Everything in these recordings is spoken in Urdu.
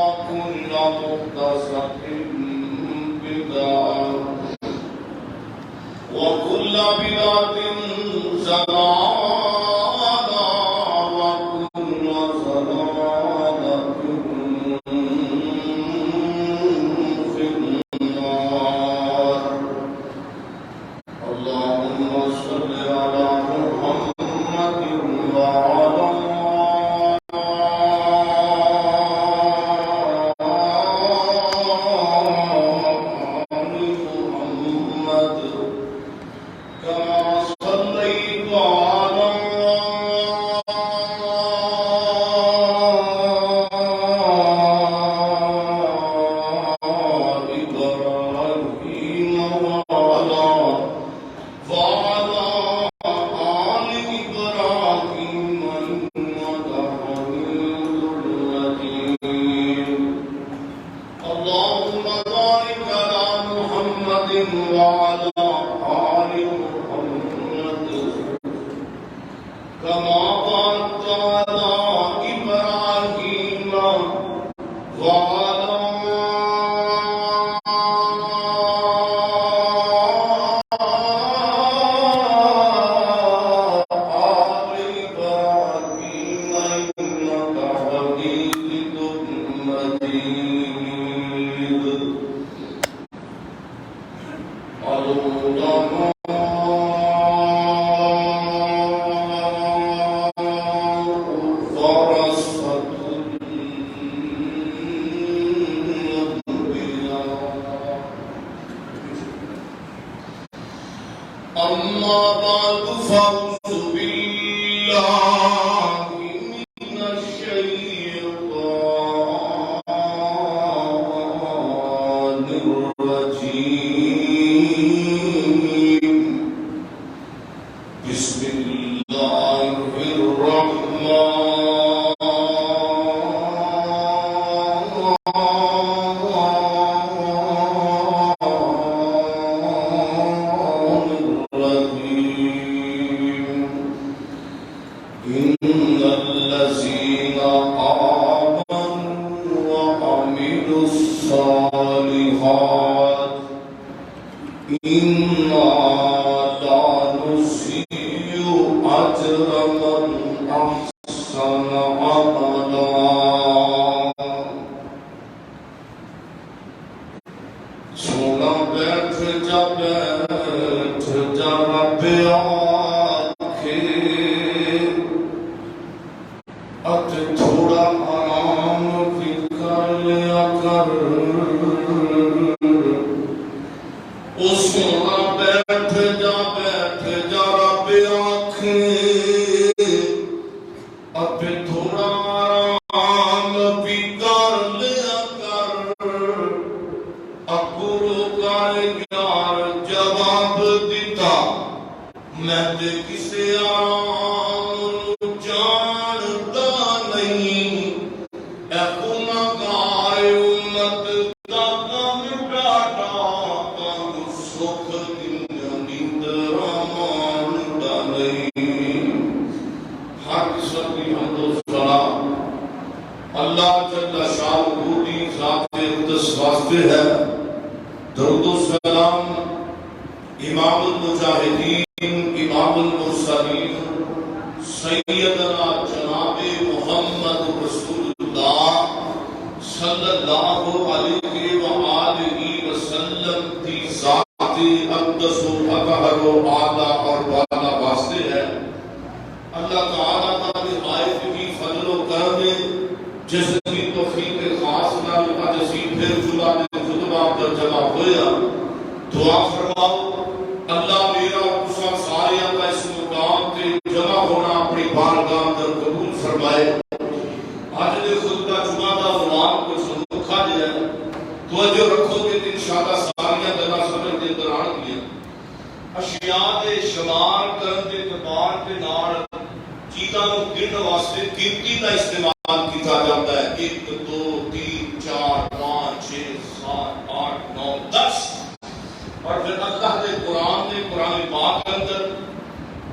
وكل محدثة بدعة وكل بدعة ضلالة وكل ضلالة في النار. اللهم صل على محمد وعلى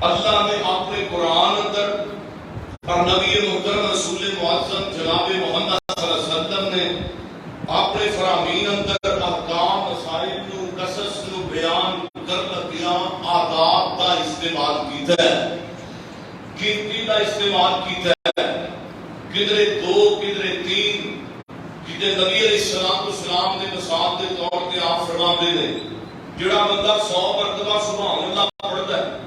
اللہ نے اپنے قرآن اندر اور نبی محترم رسول معظم جناب محمد صلی اللہ علیہ وسلم وسلم نے اپنے فرامین اندر احکام مسائل نو قصص نو بیان کر لگیا آداب کا استعمال کیتا ہے، گنتی کا استعمال کیتا ہے، کدھرے دو کدھرے تین، جدے نبی علیہ السلام نے مثال کے طور پہ آپ فرماتے ہیں جڑا بندہ 100 مرتبہ سبحان اللہ پڑھتا ہے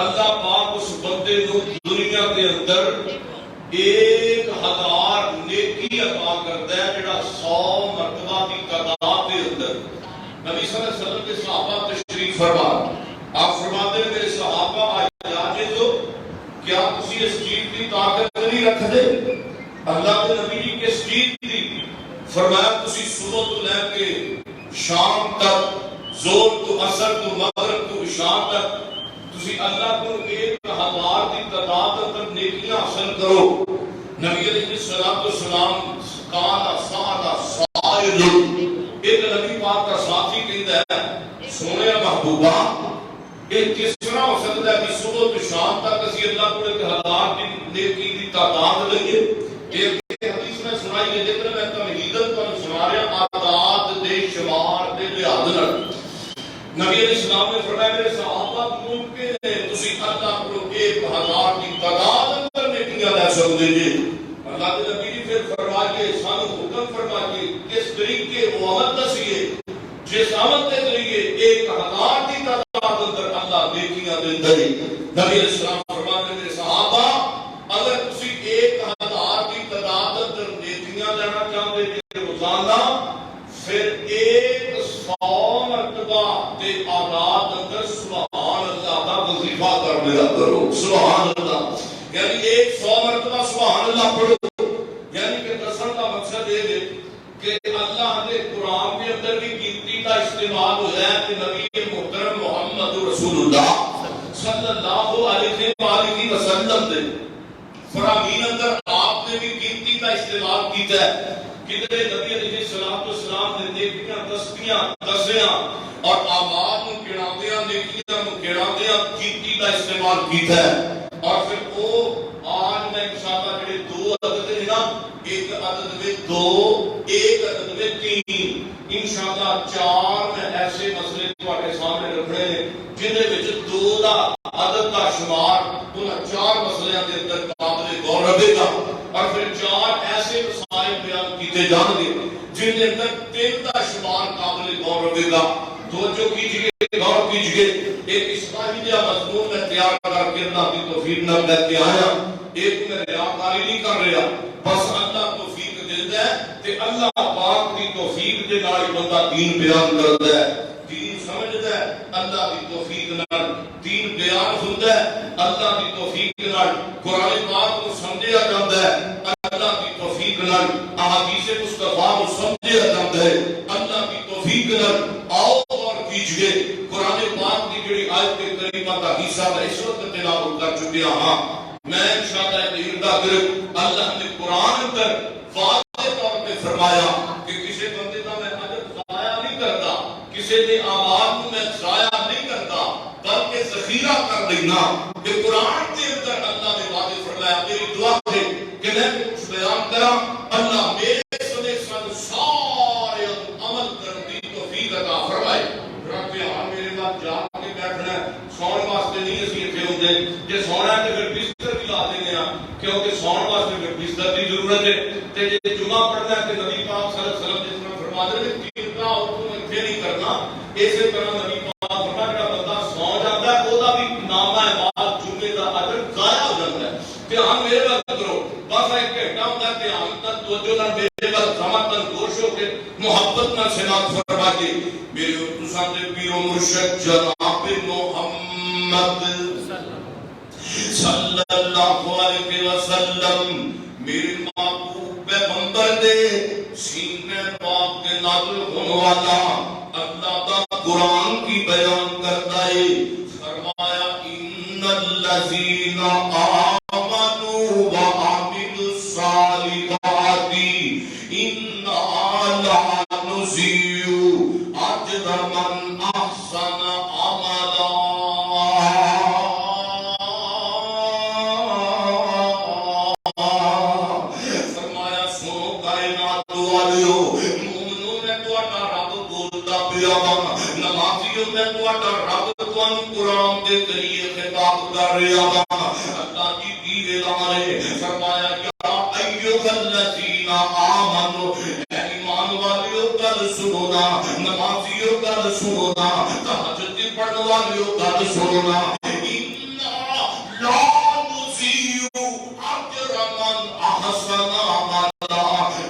اللہ پاک اس بندے کو دنیا کے اندر 1000 نیکی عطا کرتا ہے جڑا 100 مرتبہ کی تعداد کے اندر۔ نبی صلی اللہ علیہ وسلم کے صحابہ تشریف فرما، آپ فرماتے ہیں میرے صحابہ آجاجے تو کیا کسی اس چیز کی طاقت نہیں رکھ دے؟ اللہ کے نبی جی کس چیز کی؟ فرمایا کسی صبح تو لے کے شام تک، زور تو اثر تو مغرب تو شام تک تسی اللہ کو 1000 کی تعداد تک نیکیاں حاصل کرو۔ نبی علیہ السلام کانا سانا سائل، ایک نبی پاک کا ساتھی کہتا ہے سونے محبوبہ ایک کس طرح ہو سکتا ہے کہ صبح تو شام تک اسی اللہ کو 1000 کی نیکی کی تعداد لئیے؟ ایک حدیث میں سنائی ہے جتنے میں تمہیدت پر سنا رہا آداد دے شمار دے لحاظ نبی علیہ السلام نے فرمایا میرے صحابہ ممکن ہے تسی اللہ کو 1000 کی تعداد اندر نیکیاں لے سکتے جی؟ اللہ کے نبی پھر فرمائیے سانو حکم فرمائیے کس طریقے وہ عمل دسیے جس عمل کے ذریعے 1000 کی تعداد اندر اللہ نیکیاں دے دی۔ نبی علیہ السلام فرماتے میرے صحابہ اگر تسی 1000 کی تعداد اندر نیکیاں لینا چاہتے ہیں روزانہ پھر 100 مرتبہ تے آداد اندر سبحان اللہ کا وظیفہ کر لیا کرو۔ سبحان اللہ یعنی 100 مرتبہ سبحان اللہ پڑھو، یعنی کہ دسن کا مقصد یہ ہے کہ اللہ نے قرآن کے اندر بھی گنتی کا استعمال ہوا ہے کہ نبی محترم محمد رسول اللہ صلی اللہ علیہ وآلہ وسلم دے فرامین اندر آپ نے بھی گنتی کا استعمال کیتا ہے۔ کدھرے نبی علیہ السلام نے نیکیاں دستیاں دسیاں اور آباد میں گڑاندیاں نیکیاں میں گڑاندیاں گنتی کا استعمال کیتا ہے۔ اور پھر وہ آج میں انشاءاللہ جڑے 2 عدد ہیں نا، ایک عدد میں 2 ایک عدد میں 3 انشاءاللہ 4 میں ایسے مسئلے تمہارے سامنے رکھنے ہیں جن وچ 2 دا عدد کا شمار ان 4 مسئلے کے اندر قابل غور رہے گا، اور پھر 4 ایسے مسائل بیان کیتے جان گے جن کے اندر 3 کا شمار قابل غور رہے گا۔ توجہ کیجئے، غور کیجئے، ایک اصلاحی کا مضمون میں تیار کر کے اللہ کی توفیق نہ لے کے آیا، ایک میں ریاکاری نہیں کر رہا، بس اللہ توفیق دیتا ہے تے اللہ پاک کی توفیق دے نال بندہ دین بیان کرتا ہے، دین سمجھتا ہے اللہ کی توفیق نال، دین بیان ہوتا ہے اللہ کی توفیق نال، قرآن پاک کو سمجھا جاتا ہے اللہ کی توفیق نال، احادیث مصطفیٰ کو سمجھا جاتا ہے اللہ کی توفیق نال۔ آؤ اور کیجئے قرآن پاک کی جڑی آیت کریمہ کا حصہ میں اس وقت تلاوت کر چکیا ہاں، میں انشاءاللہ اردا کروں اللہ نے قرآن اندر واضح طور پہ فرمایا کہ کسی بندے کا میں اجر ضائع نہیں کرتا، کسی نے اعمال کو میں ضائع نہیں کرتا بلکہ ذخیرہ کر دینا۔ کہ قرآن کے اندر اللہ نے واضح فرمایا، میری دعا ہے کہ میں کچھ بیان کرا اللہ میرے سنے سن سارے عمل کرنے کی توفیق عطا فرمائے۔ رب یہاں میرے بعد جا کے بیٹھنا ہے، سون واسطے نہیں اسی اتنے ہوتے، جے سونا ہے تو پھر بستر بھی لا دیں گے کیونکہ سون واسطے پھر بستر کی ضرورت ہے، تے جے جمعہ پڑھنا ہے کہ نبی پاک صلی اللہ علیہ وسلم جس طرح فرماتے ہیں کہ تیرنا اور تم اتنے نہیں کرنا، اسی طرح نبی پاک فرماتا ہے بندہ سو جاتا ہے وہ دا بھی نامہ بعد جمعے دا اجر ضائع ہو جاتا ہے۔ دھیان میرے وقت کرو، بس ایک گھنٹہ ہوتا ہے دھیان تک توجہ نہ میرے وقت سمجھ تک گوش ہو کے محبت نہ سماعت فرما کے میرے تساں دے پیر و مرشد جناب محمد صلی اللہ علیہ وسلم میرے محبوب پیغمبر دے سینے پاک کے نازل ہونے والا اللہ دا قرآن کی بیان کرتا ہے۔ فرمایا ان الذین آمنوا وعملوا الصالحات انا لا نضيع اجر من احسن عملا۔ فرمایا سنو کائنات والیو مومنو میں تہاڈا رب بولدا پیا وا نمازیو میں تہاڈا رب تانوں قرآن دے ذریعے خطاب کر رہا وا اللہ جی کی اعلان ہے فرمایا یا ایھا الذین آمنو اے ایمان والیو گل سنو نا نمازیو گل سنو نا تہجد پڑھن والیو گل سنو نا لا نضيع اجر من احسن عملا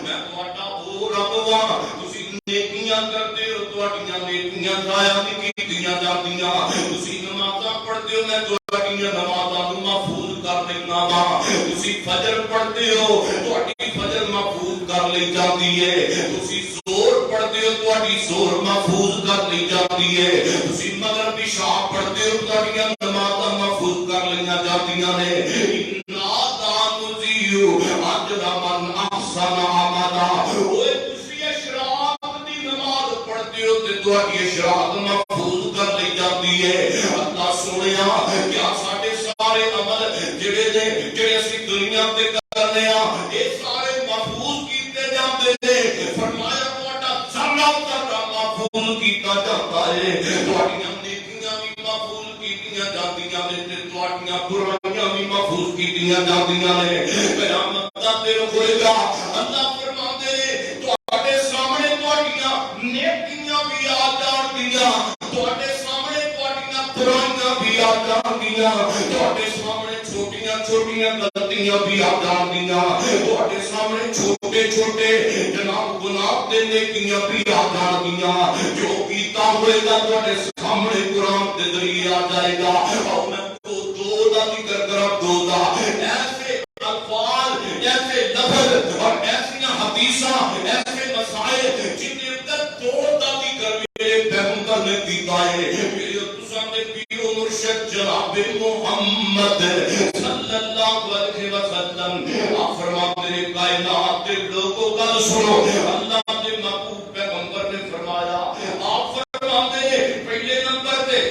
میں تہاڈا او رب وا تسی نیکیاں کردے ہو تہاڈیاں نیکیاں ضائع نہیں کیتیاں جاندیاں تسی نمازاں پڑھدے ہو میں تہاڈیاں نمازاں نوں محفوظ کر لینا وا تسی فجر پڑھدے ہو تہاڈی فجر محفوظ کر لی جاندی ہے تسی زور پڑھدے ہو تہاڈی زور محفوظ کر لی جاندی ہے تسی مغرب عشاء پڑھدے ہو تہاڈیاں نمازاں محفوظ کر لیا جاندیاں نے انا لا نضيع اجر من احسن عملا اوے تسی اشراق دی نماز پڑھدے ہو تے تہاڈی اشراق محفوظ کر لی جاندی ہے اللہ سنیا کیا ساڈے سارے عمل جڑے اسی دنیا تے کرنے ہاں اے سارے محفوظ کیتے جاندے نے فرمایا تہاڈا ذرہ ذرہ محفوظ کیتا جاندا ہے تہاڈیاں نیکیاں بھی محفوظ کیتیاں جاندیاں نے تے تہاڈیاں برائیاں بھی محفوظ کیتیاں جاندیاں نے قیامت دا دن ہوئے گا اللہ فرماندے نے تہاڈے سامنے تہاڈیاں نیکیاں بھی آ جاندیاں تہاڈے سامنے تہاڈیاں برائیاں بھی آ جاندیاں تہاڈے سامنے چھوٹیاں چھوٹیاں غلطیاں بھی آ جاندیاں تہاڈے سامنے چھوٹے چھوٹے جناب گناہ تے نیکیاں بھی آ جاندیاں جو کیتا ہوئے گا تہاڈے سامنے قرآن کے ذریعے آ جائے گا اور میں دو دا ذکر کرا دو دا ایسے الفاظ ایسے لفظ اور ایسی حدیثاں ایسے مسائل جن کے اندر دو دا ذکر میرے پیغمبر نے کیتا ہے میرے تساں دے پیر و مرشد جناب محمد صلی اللہ علیہ وسلم آپ فرماتے ہیں کائنات کے لوگوں گل سنو اللہ کے محبوب پیغمبر نے فرمایا آپ فرماتے ہیں پہلے نمبر تے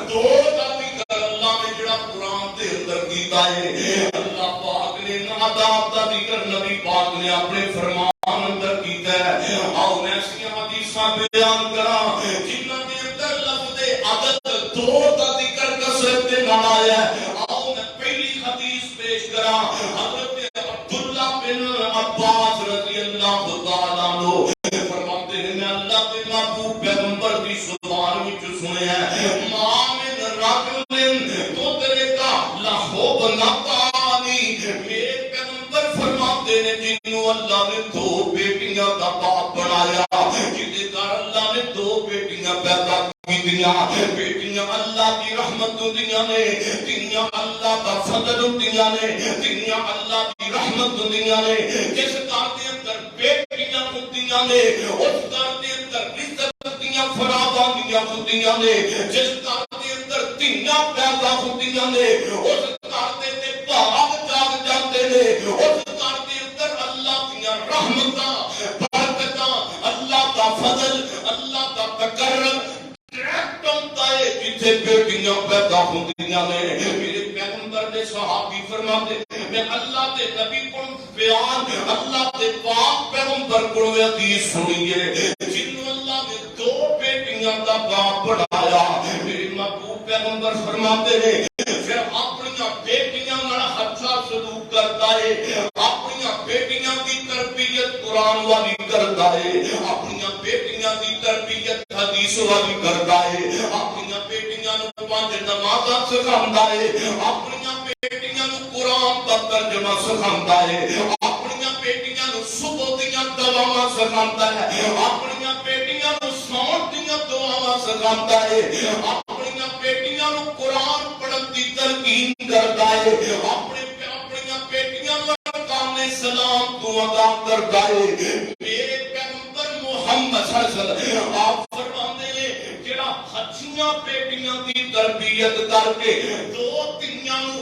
دو دا ذکر اللہ نے جڑا قرآن دے اندر کیتا ہے اللہ پاک نے آداب دا ذکر نبی پاک نے اپنے فرمان اندر کیتا ہے آؤ میں ایسی حدیثاں بیان کراں جنہاں دے اندر لفظ عدد دو دا ذکر کثرت دے نال آیا ہے آؤ میں پہلی حدیث پیش کراں حضرت عبداللہ بن عباس رضی اللہ تعالیٰ عنہ فرماتے ہیں میں اللہ کے محبوب پیغمبر کی زبان وچ سنیا ہے ماں من رجل تدرک لہو بنتانی میرے پیغمبر فرماتے ہیں جنہوں اللہ نے دو بیٹیاں کا باپ بنایا جنہیں گھر اللہ نے دو بیٹیاں پیدا کیتیاں بیٹیاں اللہ کی رحمت ہوندیاں نے تیاں اللہ کا فضل ہوندیاں نے تیاں اللہ کی رحمت ہوندیاں نے جس گھر دے اندر بیٹیاں ہوندیاں نے اس گھر دے اندر رزق دیاں فراوانیاں ہوندیاں نے جس گھر دے اندر تیاں پیدا ہوندیاں نے اس گھر دے تے بھاگ جاگ جاندے نے اس گھر دے اندر اللہ دیاں رحمتاں برکتاں اللہ کا فضل اللہ کا تکرم ڈائریکٹ ہوتا ہے جتھے بیٹیاں پیدا ہوندیاں نے میرے پیغمبر نے صحابی فرماتے میں اللہ دے نبی کو بیان اللہ دے پاک پیغمبر کو حدیث سنی ہے جنہوں اللہ نے دو بیٹیاں کا باپ بڑھایا میرے محبوب پیغمبر فرماتے ہیں پھر اپنی بیٹیاں نال اچھا سلوک کرتا ہے اپنی بیٹیاں کی تربیت قرآن والی کرتا ہے اپنی بیٹیاں کی تربیت حدیث والی کرتا ہے اپنی بیٹیاں نو پانچ نمازاں سکھاوندا ہے اپنی بیٹیاں نو قرآن دا ترجمہ سکھاوندا ہے اپنی بیٹیاں نو صبح دیاں دعاواں سکھاوندا ہے اپنی بیٹیاں نو سون دیاں دعاواں سکھاوندا ہے اپنی بیٹیاں نو قرآن پڑھن دی تلقین کردا ہے اپنی بیٹیاں نو ارکان اسلام تو ادا کردا ہے میرے پیغمبر محمد صلی اللہ علیہ وسلم آپ فرماندے ہیں جڑا ہچیاں بیٹیاں دی تربیت کر کے دو تیاں نو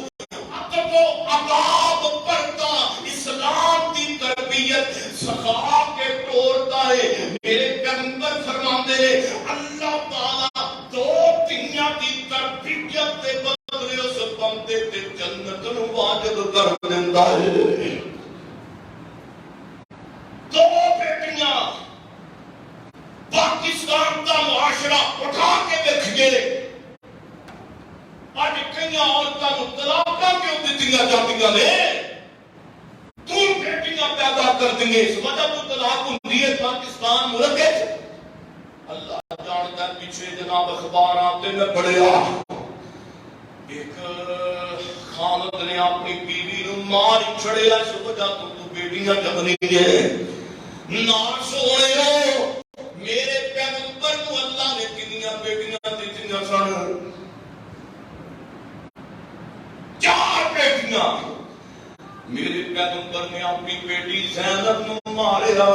ادب و آداب پڑھتا اسلام دی تربیت سکھا کے توڑتا ہے میرے پیغمبر فرماندے ہیں اللہ تعالی دو تیاں دی تربیت دے بدلے اس بندے تے جنت نو واجب کر دیندا ہے دو پاکستان کا معاشرہ اٹھا کے دیکھیے، اج کئی عورتوں طلاقاں کیوں دتیاں جاندیاں نے؟ کیوں بیٹیاں پیدا کر دیں اس وجہ تو طلاق ہوندی ہے پاکستان ملک ہے۔ اللہ جانتا ہے پیچھے جناب اخبارات میں پڑھیا ایک خاوند نے اپنی بیوی نو مار چھڑیا اس وجہ تو بیٹیاں جمنی ہے۔ نہ سوڑیو میرے پیغمبر کو اللہ نے کنیاں بیٹیاں دتیاں سن، 4 بیٹیاں۔ میرے پیغمبر نے اپنی بیٹی زینب نو ماریا،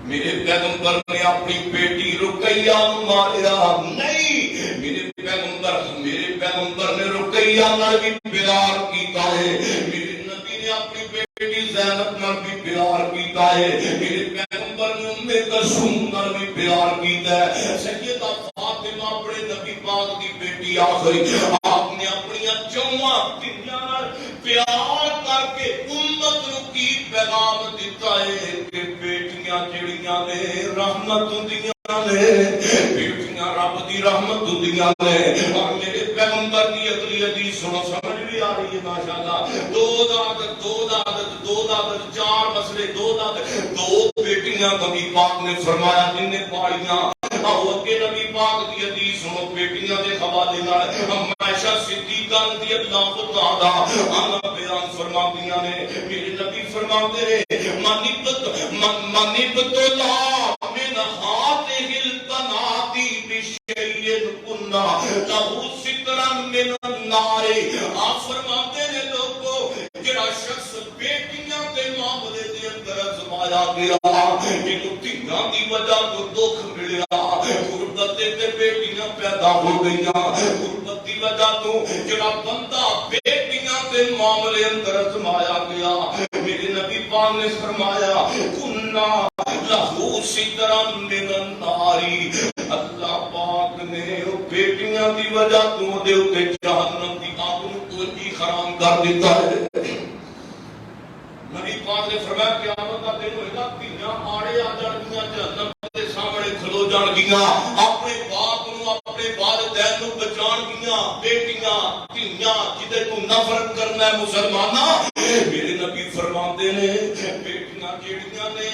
میرے پیغمبر نے اپنی بیٹی رقیہ نو ماریا نہیں، میرے پیغمبر نے رقیہ نال بھی پیار کیتا ہے، میرے نبی نے اپنی بیٹی زینب نال بھی پیار کیتا ہے، میرے پیغمبر نے ام کلثوم نال بھی پیار کیتا ہے۔ سیدہ فاطمہ اپنے نبی پاک کی بیٹی آخری، آپ نے اپنی 4 دنیا نال پیار کر کے امت نو کی پیغام دیتا ہے کہ بیٹیاں جڑیاں نے رحمت ہوندیاں نے، بیٹیاں رب دی رحمت ہوندیاں نے۔ اور میرے پیغمبر کی اگلی حدیث سنو، سمجھ بھی آ رہی ہے ماشاءاللہ۔ 4 مسئلے 2 بیٹیاں نبی پاک نے فرمایا جن نے پاڑیاں۔ آؤ اگے نبی پاک دی حدیث سنو بیٹیاں دے حوالے نال عائشہ صدیقہ رضی اللہ تعالی عنہا بیان فرماندیاں نے، میرے نبی فرماندے نے منبت لا من هذه البنات بشيء كنا له سترا من النار۔ آپ فرماتے ہیں لوگوں جڑا شخص بیٹیاں دے معاملے دے اندر آزمایا گیا، جنوں دھیاں دی وجہ تو دکھ ملیا، غربت تے بیٹیاں پیدا ہو گئیاں، غربت دی وجہ تو جڑا بندہ بیٹیاں دے معاملے اندر آزمایا گیا، میرے نبی پاک نے فرمایا کنا لہو سترا من النار۔ اللہ پاک نے بیٹیاں دی وجہ تو دے اوتے جہنم دی آگ نوں کوئی حرام کر دیتا ہے۔ نبی پاک نے فرمایا قیامت دا دن ہوئے گا، دھیاں آڑے آ جان گیاں، جہنم دے سامنے کھلو جان گیاں، اپنے باپ نو اپنے والدین نو بچان گیاں، بیٹیاں دھیاں جدے تو نفرت کرنا ہے مسلماناں۔ میرے نبی فرماندے نے بیٹیاں جیڑیاں نے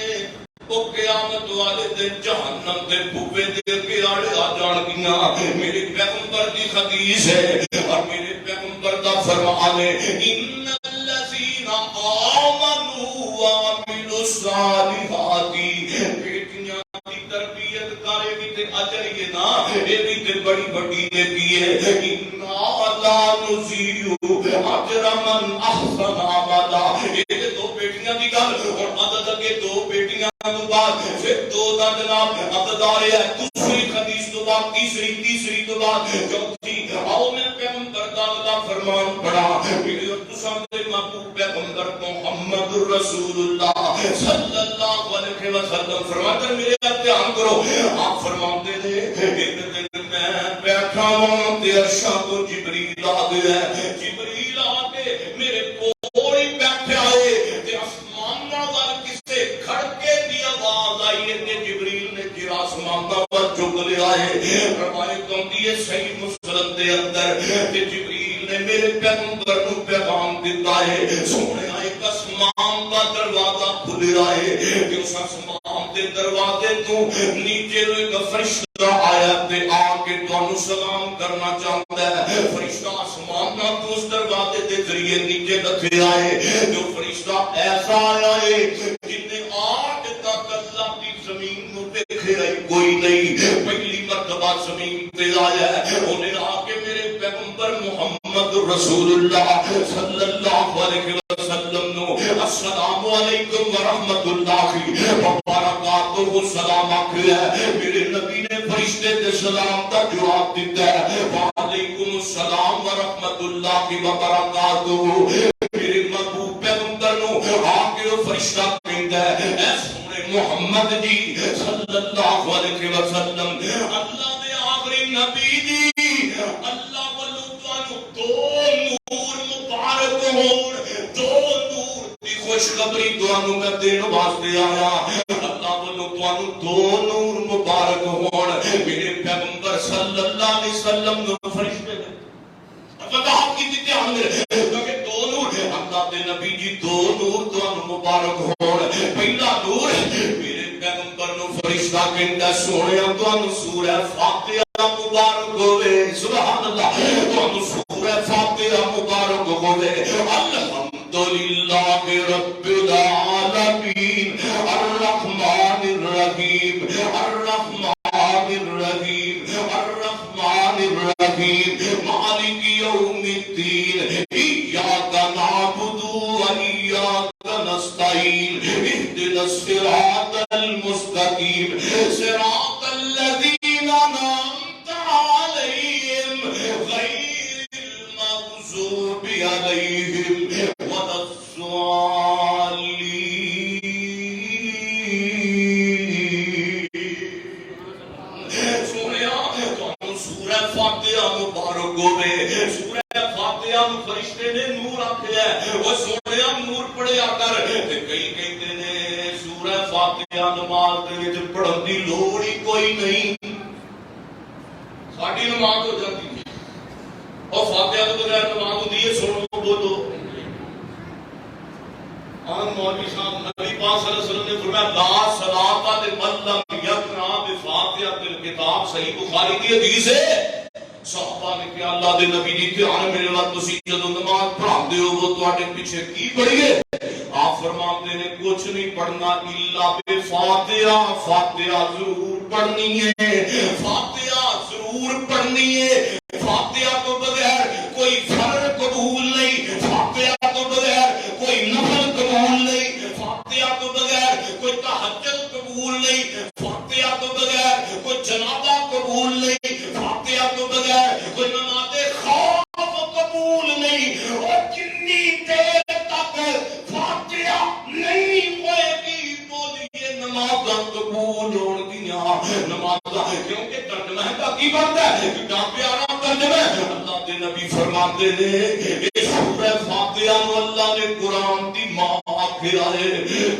او قیامت والے دن جہنم دے بوے دے کے آڑے آ جان گیاں۔ میرے پیغمبر دی حدیث ہے اور میرے پیغمبر دا فرمان ہے ان الذین آمنوا وعملوا الصالحات۔ بیٹیاں دی تربیت کرے بھی تے اجر یہ نا، اے بھی تے بڑی بڑی نیکی ہے۔ انا لا نضیع اجر من احسن عملا۔ یہ 2 بیٹیاں دی گل اور عدد کے 2 بیٹیاں تو بعد پھر 2 دا جناب عدد آ رہا ہے، دوسری حدیث تو بعد تیسری تو بعد چوتھی۔ آؤ میں پیغمبر دا فرمان پڑھا، میرے اور تساں دے محبوب پیغمبر محمد رسول اللہ صلی اللہ علیہ وسلم فرماتے ہیں میرے دھیان کرو، آپ فرماتے ہیں ایک دن میں بیٹھا ہوں تے عرشاں تو جبریل آ گیا ہے، جبریل آ کے میرے کول ہی بیٹھا ہے تے آسمان وال کسے کھڑکے دی آواز آئی ہے کہ جبریل نے جڑا آسمان وال چک لیا ہے۔ روایت ہوندی ہے صحیح مسلم دے اندر کہ جبریل نے میرے پیغمبر کو پیغام دیتا ہے سونے ایک آسمان کا دروازہ کھل رہا ہے کہ اس آسمان دے دروازے تو نیچے ایک فرشتہ آیا تے آ کے تانوں سلام کرنا چاہتا ہے۔ فرشتہ آسمان کا تو اس دروازے دے ذریعے نیچے لتھے آئے، جو فرشتہ ایسا آیا ہے جن نے آج تک اللہ کی زمین کو دیکھے کوئی نہیں، پہلی مرتبہ زمین پہ آیا ہے۔ انہیں آ کے میرے پیغمبر محمد رسول اللہ صلی اللہ علیہ وسلم نو السلام علیکم ورحمت اللہ وبرکاتہ سلام آخر ہے۔ میرے نبی نے فرشتے کے سلام کا جواب دیتا ہے وعلیکم السلام ورحمت اللہ وبرکاتہ۔ میرے محبوب پیغمبر نو آ کے وہ فرشتہ کہتا ہے اے سونے محمد جی صلی اللہ علیہ وسلم، اللہ دے آخری نبی جی، اللہ والوں تانوں 2 نور مبارک ہون، 2 نور دی خوشخبری تانوں میں دین واسطے آیا۔ اللہ والوں تانوں دو نور مبارک ہون میرے پیغمبر صلی اللہ علیہ وسلم نو فرشتے نے وضاحت کی تھی دھیان دے کہ دو نور اللہ دے نبی جی دو نور تانوں مبارک ہون پہلا نور میرے پیغمبر نو فرشتہ کہندا سونیا تانوں سورہ فاتحہ مبارک ہوے سبحان اللہ تانوں سورہ فاتحہ مبارک ہوے الحمدللہ رب العالمین الرحمن الرحیم الرحمن الرحیم الرحمن الرحیم مالک یوم الدین ایاک نعبد و ایاک نستعین اهدنا الصراط المستقیم صراط الذین انعمت علیہم غیر المغضوب علیہم ولا الضالین سورہ فاتحہ مبارک ہوے سورہ فاتحہ میں فرشتے نے نور آکھیا ہے وہ سونیا نور پڑھیا کر تے کئی کہتے نے سورہ فاتحہ نماز دے وچ پڑھن دی لوڑ ہی کوئی نہیں ساڈی نماز ہو جاتی ہے اور فاتحہ تو بغیر نماز ہوندی ہے سنو بولو مولوی صاحب نبی پاک صلی اللہ علیہ وسلم نے فرمایا لا صلاۃ لمن لم یقرأ بفاتحۃ الکتاب صحیح بخاری کی حدیث ہے صحابہ نے کہا اللہ دے نبی جی دھیان میرے وقت تسی جدوں نماز پڑھاندے ہو وہ تواڈے پیچھے کی پڑھیے آپ فرماتے نے کچھ نہیں پڑھنا الا بفاتحہ فاتحہ ضرور پڑھنی ہے فاتحہ ضرور پڑھنی ہے فاتحہ تو بغیر کوئی فرض قبول نہیں فاتحہ تو بغیر کوئی نفل قبول نہیں فاتحہ تو بغیر کوئی تہجد قبول نہیں فاتحہ تو بغیر کوئی جنازہ قبول نہیں فاتحہ تو بغیر کوئی نماز خوف قبول نہیں اور جتنی دیر تک فاتحہ نہیں ہوئے گی بولیے نماز قبول ہوگیاں نماز کیونکہ ترجمہ کا کی بات ہے کتنا پیارا ترجمہ ہے اللہ کے نبی فرماتے نے اس سورہ فاتحہ نو اللہ نے قرآن دی ماں آکھیا ہے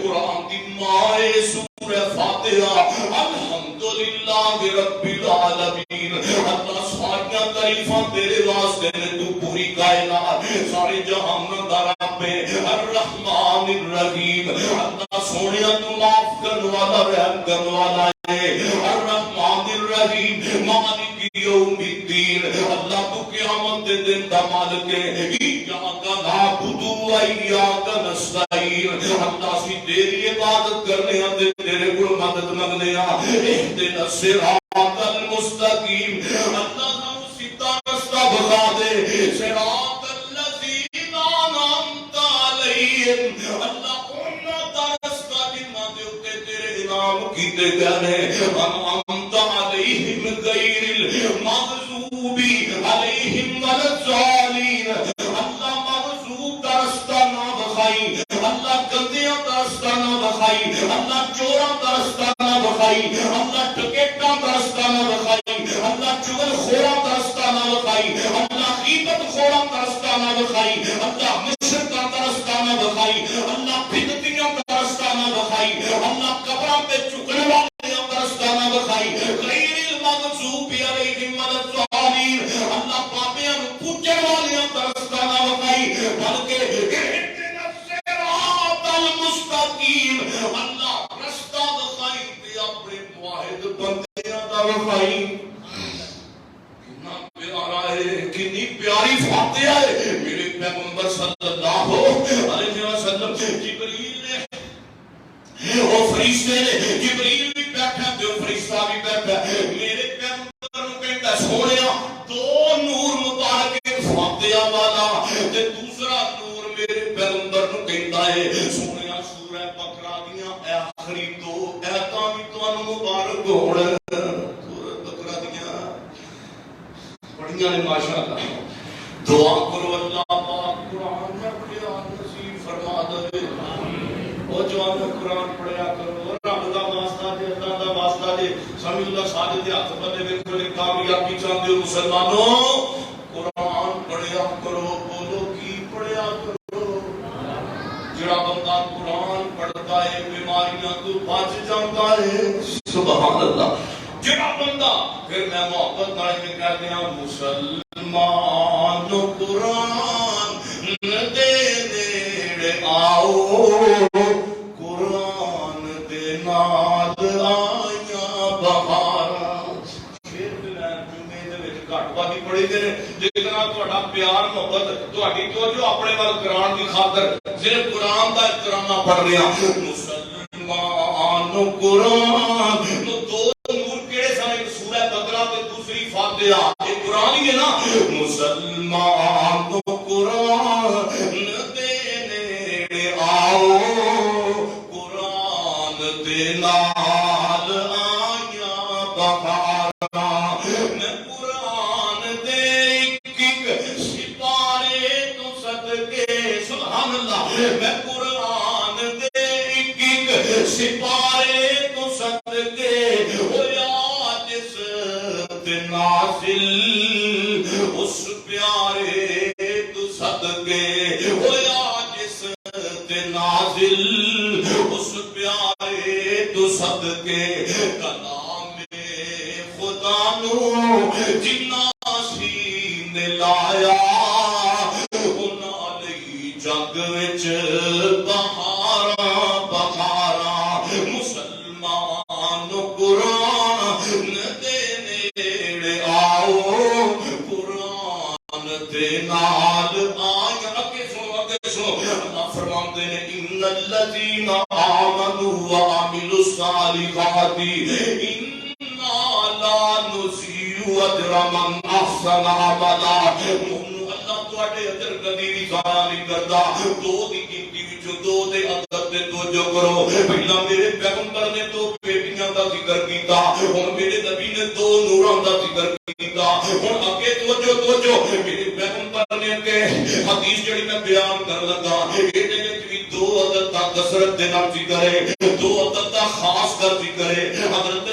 قرآن دی ماں ہے سورہ فاتحہ الحمدللہ رب العالمین اللہ ساریاں تعریفاں تیرے واسطے نے تو پوری کائنات سارے جہان دا رب ہے الرحمن الرحیم اللہ سونیا تو معاف کرنے والا رحم کرنے والا ہے الرحمن الرحیم مالک یوم الدین اللہ تو قیامت دے دن دا مالک ہے ایاک نعبد و ایاک نستعین اللہ سی تیری عبادت کرنے ہیں تیرے کو مدد منگنے ہیں اهدنا الصراط المستقیم اللہ ہم سیدھا راستہ بتا دے صراط الذین انعمت علیہم اللہ انہاں دا راستہ جنہاں دے اوتے تیرے انعام کیتے گئے انعمت علیہم غیر المغضوب علیہم ولا الضالین اللہ مغضوب دا راستہ نہ بخائی اللہ گندیاں دا راستہ نہ بخائی اللہ چوراں دا راستہ نہ بخائی اللہ ٹکیٹاں دا راستہ نہ بخائی اللہ چغل خوراں دا راستہ نہ بخائی اللہ غیبت خوراں دا راستہ نہ بخائی اللہ مشرکاں دا راستہ نہ بخائی اللہ بدعتیاں دا راستہ نہ بخائی اللہ قبراں تے چغل والیاں دا راستہ نہ بخائی غیر المغضوب علیہم ولا الضالین اللہ پاپیاں نو پوچھن والیاں دا راستہ نہ بخائی بلکہ اهدنا الصراط المستقیم اللہ راستہ بخائی تے اپنے واحد بندیاں دا بخائی کتنا پیارا ہے کتنی پیاری فاتحہ ہے میرے پیغمبر صلی اللہ علیہ وسلم جبریل نے وہ فرشتے نے جبریل بھی بیٹھا تے فرشتہ بھی بیٹھا میرے پیغمبر نو کہندا سونیا دو نور مبارک فاتحہ والا تے دوسرا نور میرے پیغمبر نو کہندا ہے سونیا سورہ بقرہ دیاں آخری دو ایتاں بھی تانوں مبارک ہون سورہ بقرہ دیاں پڑھیاں نے ماشاءاللہ دعا کرو اللہ پاک قرآن میں پڑھیا نصیب فرما دے او جوان قرآن پڑھیا کرو رب دا واسطہ دے اللہ دا واسطہ دے سمجھ اللہ ساجد دے ہاتھ بندے ویکھو نے کامیابی چاہندے ہو مسلمانوں قرآن پڑھیا کرو بولو کی پڑھیا کرو جڑا بندہ قرآن پڑھتا ہے بیماریاں تو بچ جاتا ہے. سبحان اللہ. جڑا بندہ پھر میں محبت نال میں کہہ دیا مسلمان قرآن دے نیڑے آؤ قرآن دے نال آیاں بہاراں. باقی پڑھی دے جتنا تہاڈا پیار محبت تہاڈی توجہ اپنے ول قرآن دی خاطر صرف قرآن دا احترام پڑھ رہے ہیں. مسلمان قرآن تو دو نور کیڑے سن؟ ایک سورہ بقرہ تے دوسری فاتحہ. یہ قرآن ہی ہے نا. مسلمان قرآن دے نیڑے آؤ قرآن دے نال آیاں بہاراں. میں قرآن دے ایک سپارے تو صدقے. سبحان اللہ. میں قرآن دے ایک سپارے تو صدقے ہویا جس تے نازل اس پیارے تو صدقے ہویا جس تے نازل اس پیارے تو صدقے. کلام خدا نو جنا سین لایا انہاں لئی جگ وچ بہاراں بہاراں. مسلمان قرآن دے نیڑے آؤ قرآن دے نال آیاں. اگے سنو اللہ فرماندے نے ان الذین آمنوا وعملوا الصالحات انا لا نضيع اجر من احسن عملا. اللہ تواڈے اجر کبھی بھی ضائع نہیں کردا. دو دی گنتی وچوں دو دے ادب تے توجہ کرو. پہلا میرے پیغمبر نے دو بیٹیاں دا ذکر کیتا. ہن میرے نبی نے دو نوراں دا ذکر کیتا. ہن اگے توجہ میرے پیغمبر نے کہ حدیث جڑی میں بیان کر لگا ایدے وچ بھی دو عدد دا کثرت دے نال ذکر ہے. دو عدد دا خاص کر ذکر ہے. حضرت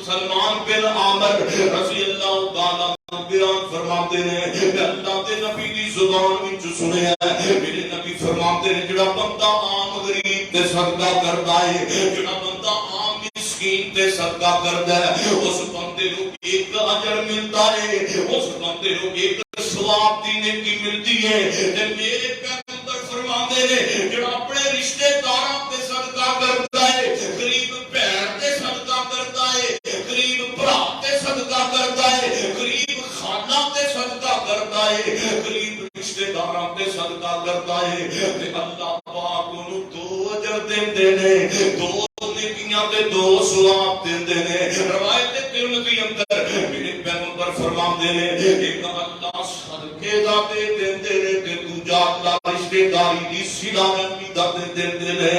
سلمان بن عامر رضی اللہ تعالی بیان فرماتے ہیں کہ اللہ دے نبی دی زبان وچ سنیا ہے. میرے نبی فرماتے ہیں جڑا بندہ عام غریب تے صدقہ کردا ہے جڑا بندہ عام مسکین تے صدقہ کردا ہے اس بندے نو ایک اجر ملتا ہے. اس بندے نو ایک ثواب دی نیکی ملتی ہے. تے میرے پیغمبر فرماتے ہیں جڑا اپنے رشتہ داراں تے صدقہ کردا ہے غریب بہن تے صدقہ کردا ہے غریب بھرا تے صدقہ کردا ہے غریب خانہ تے صدقہ کردا ہے غریب رشتہ داراں تے صدقہ کردا ہے تے اللہ پاک نو دو اجر دیندے نے. دو نیکیاں تے دو ثواب دیندے نے. روایت ترمذی اندر میرے پیغمبر فرماندے نے ایک اللہ صدقے دا دے دیندے نے تے دوجا اللہ رشتہ داری دی صلہ رحمی دا دے دیندے نے.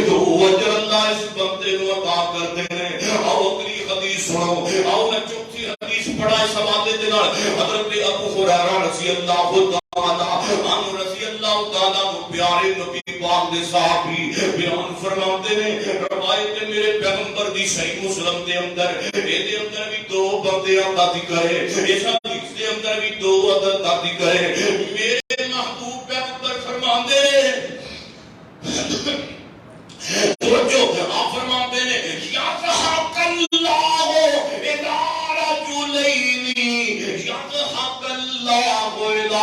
دو اجر اللہ اس بندے نو عطا کردے نے. آؤ اگلی حدیث سنو. آؤ میں چوتھی حدیث پڑھا اس حوالے دے نال. حضرت ابو ہریرہ رضی اللہ تعالی عنہ رضی اللہ تعالی عنہ پیارے نبی پاک دے صحابی بیان فرماتے ہیں روایت میرے پیغمبر دی صحیح مسلم دے اندر دے اندر بھی دو بندیاں دا ذکر ہے. اس حدیث دے اندر بھی دو عدد دا ذکر ہے. میرے محبوب پیغمبر فرماتے ہیں توجہ آپ فرماتے ہیں یضحک اللہ الی رجلین یضحک اللہ الی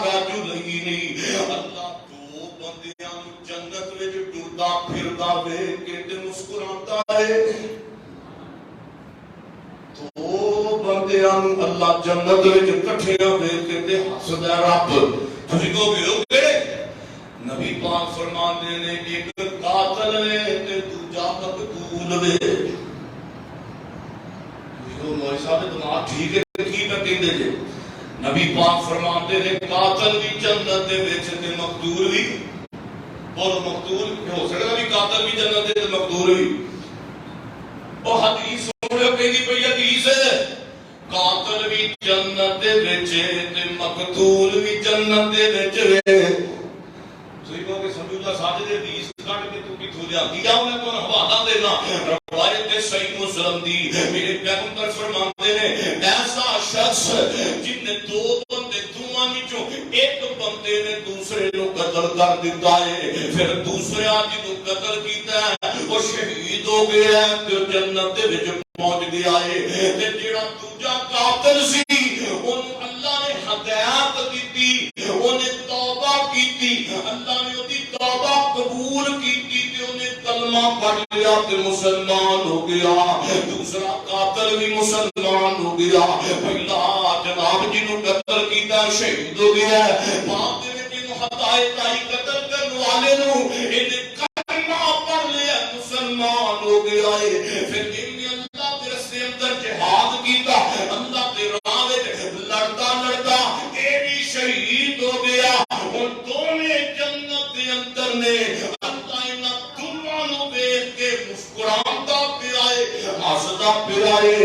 رجلین. اللہ دو بندیاں جنت وچ ٹردا پھردا ویکھ کے تے مسکراتا ہے. دو بندیاں اللہ جنت وچ اکٹھیاں ویکھ کے تے ہسدا رب. تسی کہو گے کیڑے؟ نبی پاک فرماندے نے ایک قاتل ہے تے دوجا مقتول ہے. جو مولوی صاحب دماغ ٹھیک ہے کی پہ کہندے جے. نبی پاک فرماندے نے قاتل بھی جنت دے وچ تے مقتول بھی. اور مقتول ہو سکدا بھی قاتل بھی جنت دے تے مقتول بھی. او حدیث سنو کہندی پئی حدیث قاتل بھی جنت دے وچ تے مقتول بھی جنت دے وچ ہے. سمجھو ساجدے حدیث کٹ کے تو کتھوں لیاندی آ میں تمہیں حوالہ دینا. روایت صحیح مسلم دی میرے پیغمبر فرماتے ہیں ایسا شخص جن نے دو بندے دوواں وچوں ایک بندے نے دوسرے نو قتل کر دیتا ہے پھر دوسرا جنوں قتل کیتا ہے وہ شہید ہو گیا تے جنت دے وچ پہنچ گیا ہے تے جڑا دوجا قاتل سی اونوں اللہ نے ہدایت دتی اونے توبہ کیتی اللہ نے اودی توبہ قبول کیتی تے اونے کلمہ پڑھ لیا تے مسلمان ہو گیا دوسرا قاتل بھی مسلمان ہو گیا پہلا جناب جنوں قتل کیتا شہید ہو گیا بعد دے وچ جنوں ہدایت آئی قتل کرن والے نوں اینے کلمہ پڑھ لیا مسلمان ہو گیا ہے پھر اللہ کے راستے اندر جہاد کیتا اللہ کے راہ وچ لڑتا لڑتا اے بھی شہید ہو گیا اور دونوں جنت کے اندر نے اللہ انہاں دونوں نوں دیکھ کے مسکراتا پیا ہے ہسدا پیا ہے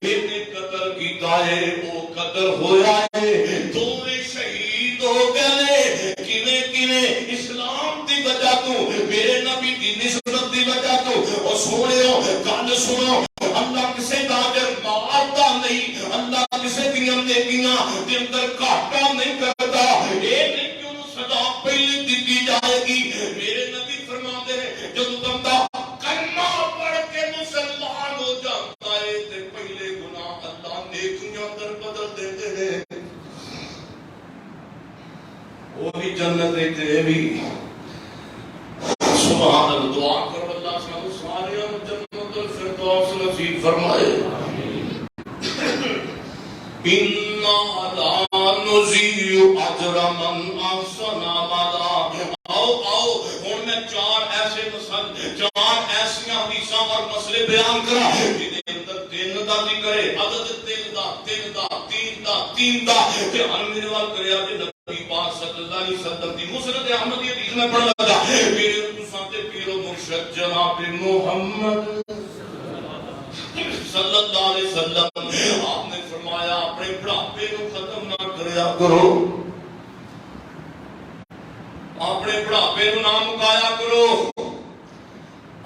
اینے قتل کیتا ہے وہ قتل ہویا ہے دونوں شہید ہو گئے کیویں کیویں اسلام دی وجہ تو میرے نبی دی نسبت دی وجہ تو او سونیو گل سنو اللہ کسے دا اجر مارتا نہیں اللہ کسے دی نیکیاں دے اندر گھاٹا نہیں کرتا اے نہیں کہ انہوں سزا پہلے دتی جائے گی میرے نبی فرماتے ہیں جب بندہ کلمہ پڑھ کے مسلمان ہو جاتا ہے تے پہلے گناہ اللہ نیکیاں در بدل دیتے ہیں وہ بھی جنت تے بھی سبحان اللہ دعا کرو اللہ سارے جنت الفردوس نصیب فرمائے اِنَّا لَا نُضِيعُ أَجْرَ مَنْ أَحْسَنَ عَمَلًا آؤ ہن میں چار ایسیاں حدیثاں اور مسئلے بیان کرا جنہیں اندر تین دا ذکر ہے عدد تین دا کہ ہم میرے وال کریا کہ نبی پاک صلی اللہ علیہ وسلم دی مسند احمدی حدیث میں پڑھ لگا میرے ساتھ پیر و مرشد جناب محمد صلی اللہ علیہ وسلم آپ نے فرمایا اپنے بڑھاپے کو ختم نہ کریا کرو اپنے بڑھاپے کو نہ مکایا کرو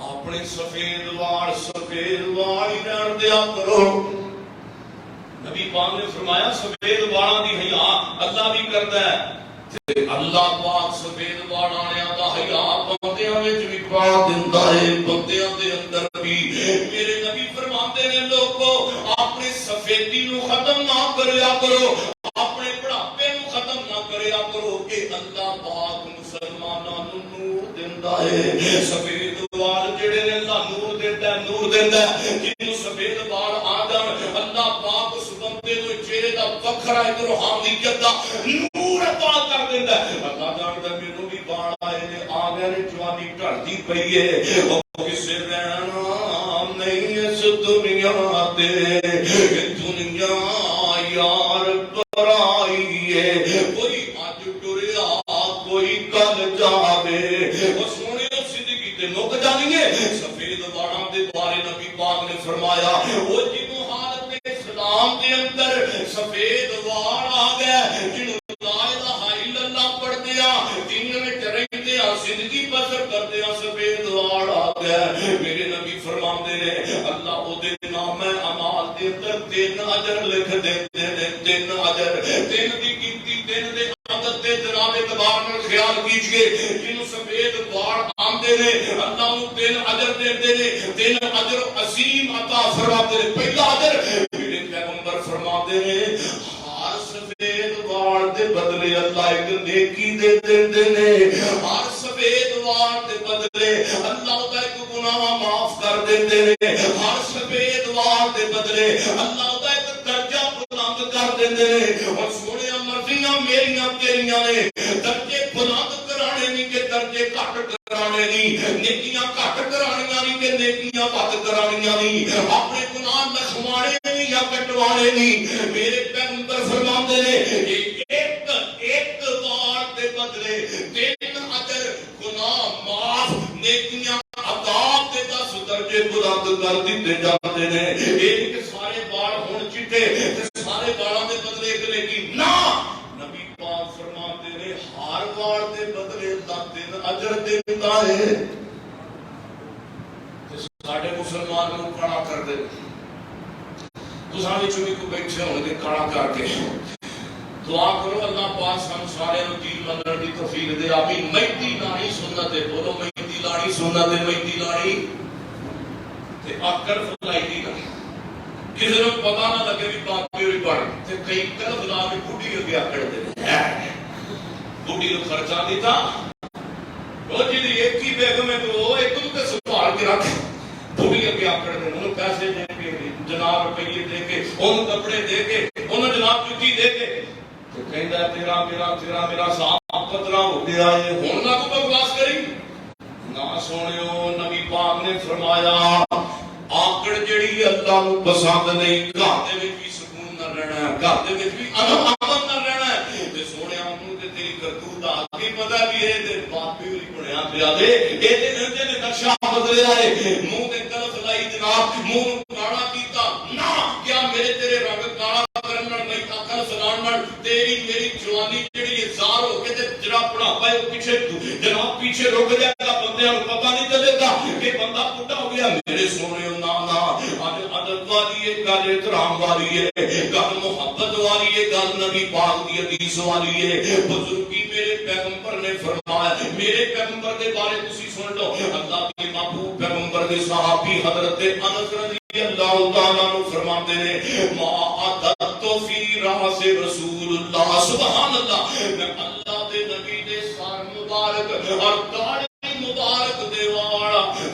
اپنے سفید وال ہی رہن دیا کرو نبی پاک نے فرمایا سفید والاں دی حیا اللہ بھی کرتا ہے اللہ پاک سفید والاں دا حیا بندیاں وچ بھی پا دیندا ہے بندیاں دے اندر بھی میرے نبی فرماتے ہیں لوگو اپنی سفیدی نو ختم نہ کریا کرو اپنے بڑھاپے نو ختم نہ کریا کرو کہ اللہ پاک مسلماناں نو نور دیندا ہے سفید وال جڑے نے اللہ نور دیندا ہے جنوں سفید وال آ جان اللہ پاک اس بندے نو چہرے دا وکھرا ایک روحانیت دا نور عطا کر دیندا ہے اللہ جاندا مینوں بھی وال آئے نے آ گئے نے جوانی ڈھلدی پئی ہے او کسے رہنا نہیں اس دنیا تے دنیا یار پرائی ہے کوئی اج ٹریا کوئی کل جاوے او سونے زندگی تے مک جانی ہے سفید والاں دے بارے نبی پاک نے فرمایا او جنوں حالت اسلام دے اندر سفید وال آ گیا جنوں لا الہ الا اللہ پڑھ دیا دنیا میں رہندے آ زندگی بسر کردے آ سفید وال آ گیا میرے نبی فرماندے نے اللہ او دے نام اعمال دے اندر 3 اجر لکھ دیندے نے 3 اجر 3 دی گنتی 3 دے عدد دے جناب اعتبار نال خیال کیجئے جنوں سفید وال آندے نے اللہ نو 3 اجر دیندے نے 3 اجر عظیم عطا فرماتے نے پہلا اجر میرے پیغمبر فرماتے نے ہر سفید وال دے بدلے اللہ ایک نیکی دے دیندے نے ہر سفید وال دے بدلے اللہ دا ایک گناہ معاف کر دیندے نے ہر سفید وال دے بدلے اللہ دا ایک درجہ بلند کر دیندے نے اور سونیا مرضیاں میریاں تیریاں نے درجے بلند کرانے نہیں کہ درجے گھٹ کرانے نہیں نیکیاں گھٹ کرانیاں نہیں کہ نیکیاں ود کرانیاں نہیں اپنے گناہ لکھوانے نہیں یا کٹوانے نہیں میرے پیغمبر فرماندے نے ایک وار دے بدلے 3 اجر گناہ معاف نیکیاں عطا تے 10 درجے بلند کر دیتے جاتے نے ایک سارے وال ہن چٹے تے سارے والاں دے بدلے ایک نیکی نہ نبی پاک فرماتے نے ہر وال دے بدلے اللہ 3 اجر دیندا ہے تے ساڈے مسلمان نوں کھڑا کر دے تساں وچ بھی کوئی بیٹھے ہون گے کھڑا کر کے دعا کرو اللہ پاک سن سارے نوں دین منن دی توفیق دے آمین مہدی لانی سنت ہے بولو مہدی لانی نہیں سننا تے مہندی لانی تے آکڑ فلائی دی نا کسی نے پتا نہ لگے بھی باقی ہوئی پڑھ تے کئی طرف لا کے بوڑھی اگے آکڑ دے بوڑھی کو خرچہ نہیں تھا وہ جی ایک ہی بیگم ہے تو وہ ایک تے سنبھال کے رکھ بوڑھی اگے آکڑ دے انہوں پیسے دے کے جناب روپیے دے کے انہوں کپڑے دے کے انہوں جناب جوتی دے کے تو کہندا تیرا سانپ قطرہ ہو گیا ہے ہن نہ کو بکواس کری نہ سونیو نبی پاک نے فرمایا آکڑ جڑی اللہ نو پسند نہیں گھر دے وچ بھی سکون نہ رہنا گھر دے وچ بھی امن نہ رہنا تے سونیا انہوں تے تیری کرتوت آ کے پتہ بھی اے تے باپ بھی بنیا پیا دے اے تے نقشہ بدلیا ہے منہ تے کلف لائی جناب منہ نو کالا کیتا نہ کیا میرے تیرے رنگ کالا کرن نال نہیں اکل سنان نال تیری میری جوانی جڑی زار ہو کے تے جڑا بڑھاپا ہے پیچھے جناب پیچھے رک جائے گا بندیاں نوں پتہ نہیں چلے گا کہ بندہ بوڑھا ہو گیا میرے سونے نانا اج ادب والی ہے گل احترام والی ہے گل محبت والی ہے گل نبی پاک دی حدیث والی ہے بزرگی میرے پیغمبر نے فرمایا میرے پیغمبر دے بارے تسی سن لو اللہ کے محبوب پیغمبر دے صحابی حضرت انس رضی اللہ تعالی عنہ فرماتے ہیں ما عدت فی راس رسول اللہ سبحان اللہ میں اللہ دے نبی دے سار مبارک اور داڑھی مبارک دے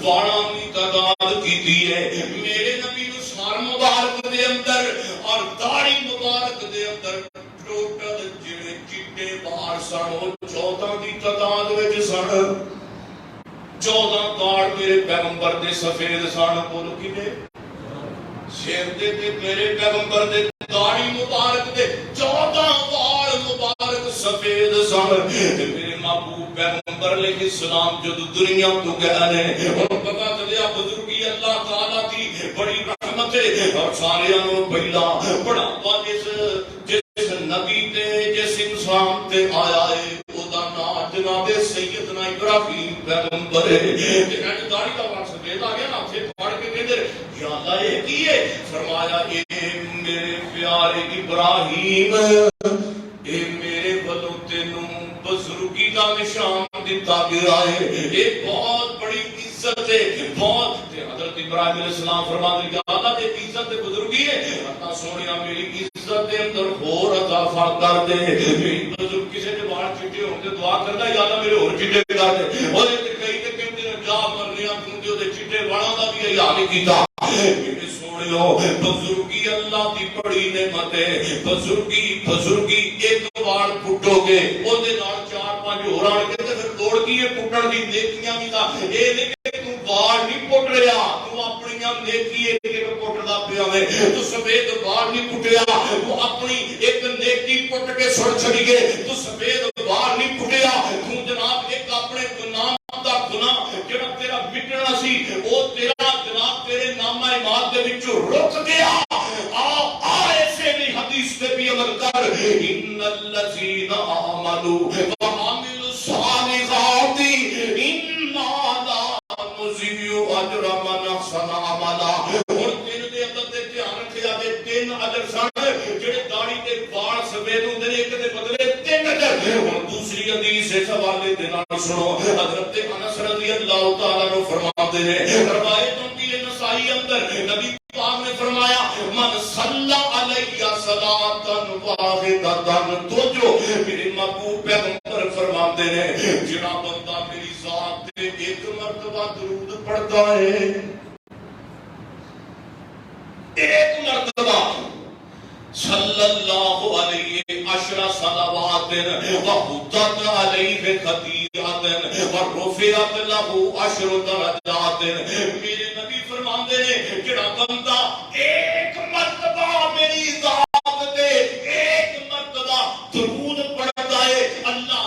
واڑاں دی تعداد کیتی ہے میرے نبی نو سار مبارک دے اندر اور داڑھی مبارک دے اندر ٹوٹل جڑے چٹے باہر سن او 14 دی تعداد وچ سن 14 باڑ میرے پیغمبر دے سفید سن بول کنے شیر دے تے میرے پیغمبر دے داڑھی مبارک دے 14 باڑ مبارک سفید سن میرے محبوب پیغمبر علیہ السلام جو دنیا تو گئے نے ان پتہ چلیا بزرگی اللہ تعالی دی بڑی رحمت ہے اور سارے انو پہلا بڑھاپا جس نبی تے جس انسان تے آیا ہے او دا نام جناب سیدنا ابراہیم پیغمبر ہے تے انہاں داڑھی دا واسطہ سفید آ گیا نا پھر پڑھ کے کہندے یا اللہ یہ کی ہے فرمایا اے میرے پیارے ابراہیم اے میرے ولوں تینوں بزرگی کا نشان دیتا گیا ہے یہ بہت بڑی عزت ہے بہت حضرت ابراہیم علیہ السلام فرماتے ہیں کہ اللہ دے عزت بزرگی ہے اللہ سونیا میری عزت دے اندر اور اضافہ کر دے میری بزرگ کسی دے بال چٹے ہوں تے دعا کردا یا اللہ میرے اور چٹے کر دے اور تے کئی تے کہندے نے جا مرنیاں کیونکہ او دے چٹے والاں دا بھی حیا نہیں کیتا میرے سونیو بزرگی اللہ دی بڑی نعمت ہے بزرگی ایک وال پٹو گے او دے نال 4-5 ہور آن کے تے پھر توڑ کی پٹن دی نیکیاں بھی دا اے نہیں کہ تو وال نہیں پٹ رہا تو اپنی نیکی ایک پٹدا پیا ہے تو سفید وال نہیں پٹیا تو اپنی ایک نیکی پٹ کے سڑ چھڑی گئے تو سفید وال نہیں پٹیا تو جناب ایک اپنے گناہ دا گناہ جڑا تیرا مٹنا سی او تیرا جناب تیرے نامہ اعمال دے وچوں رک گیا ایسے نہیں حدیث پہ بھی عمل کر ان الذین آمنوا وعملوا الصالحات انا لا نضيع اجر من احسن عملا اور تین دے عدد تے دھیان رکھیا دے 3 اجر سن جڑے داڑھی تے وال سفید ہوندے نے ایک دے بدلے 3 اجر اور دوسری حدیث اس حوالے دے نال سنو حضرت انس رضی اللہ تعالی عنہ فرماتے ہیں روایت ہوندی ہے نسائی اندر نبی پاک نے فرمایا من صلی علیہ صلاۃ واحدۃ تو جو میرے محبوب پیغمبر فرماتے ہیں جڑا بندہ میری ذات تے ایک مرتبہ درود پڑھتا ہے ایک مرتبہ صلی اللہ علیہ عشر صلوات وحطت علیہ خطیئات ورفعت له 10 درجات میرے نبی فرماندے نے جڑا بندہ ایک مرتبہ میری ذات تے ایک مرتبہ درود پڑھتا ہے اللہ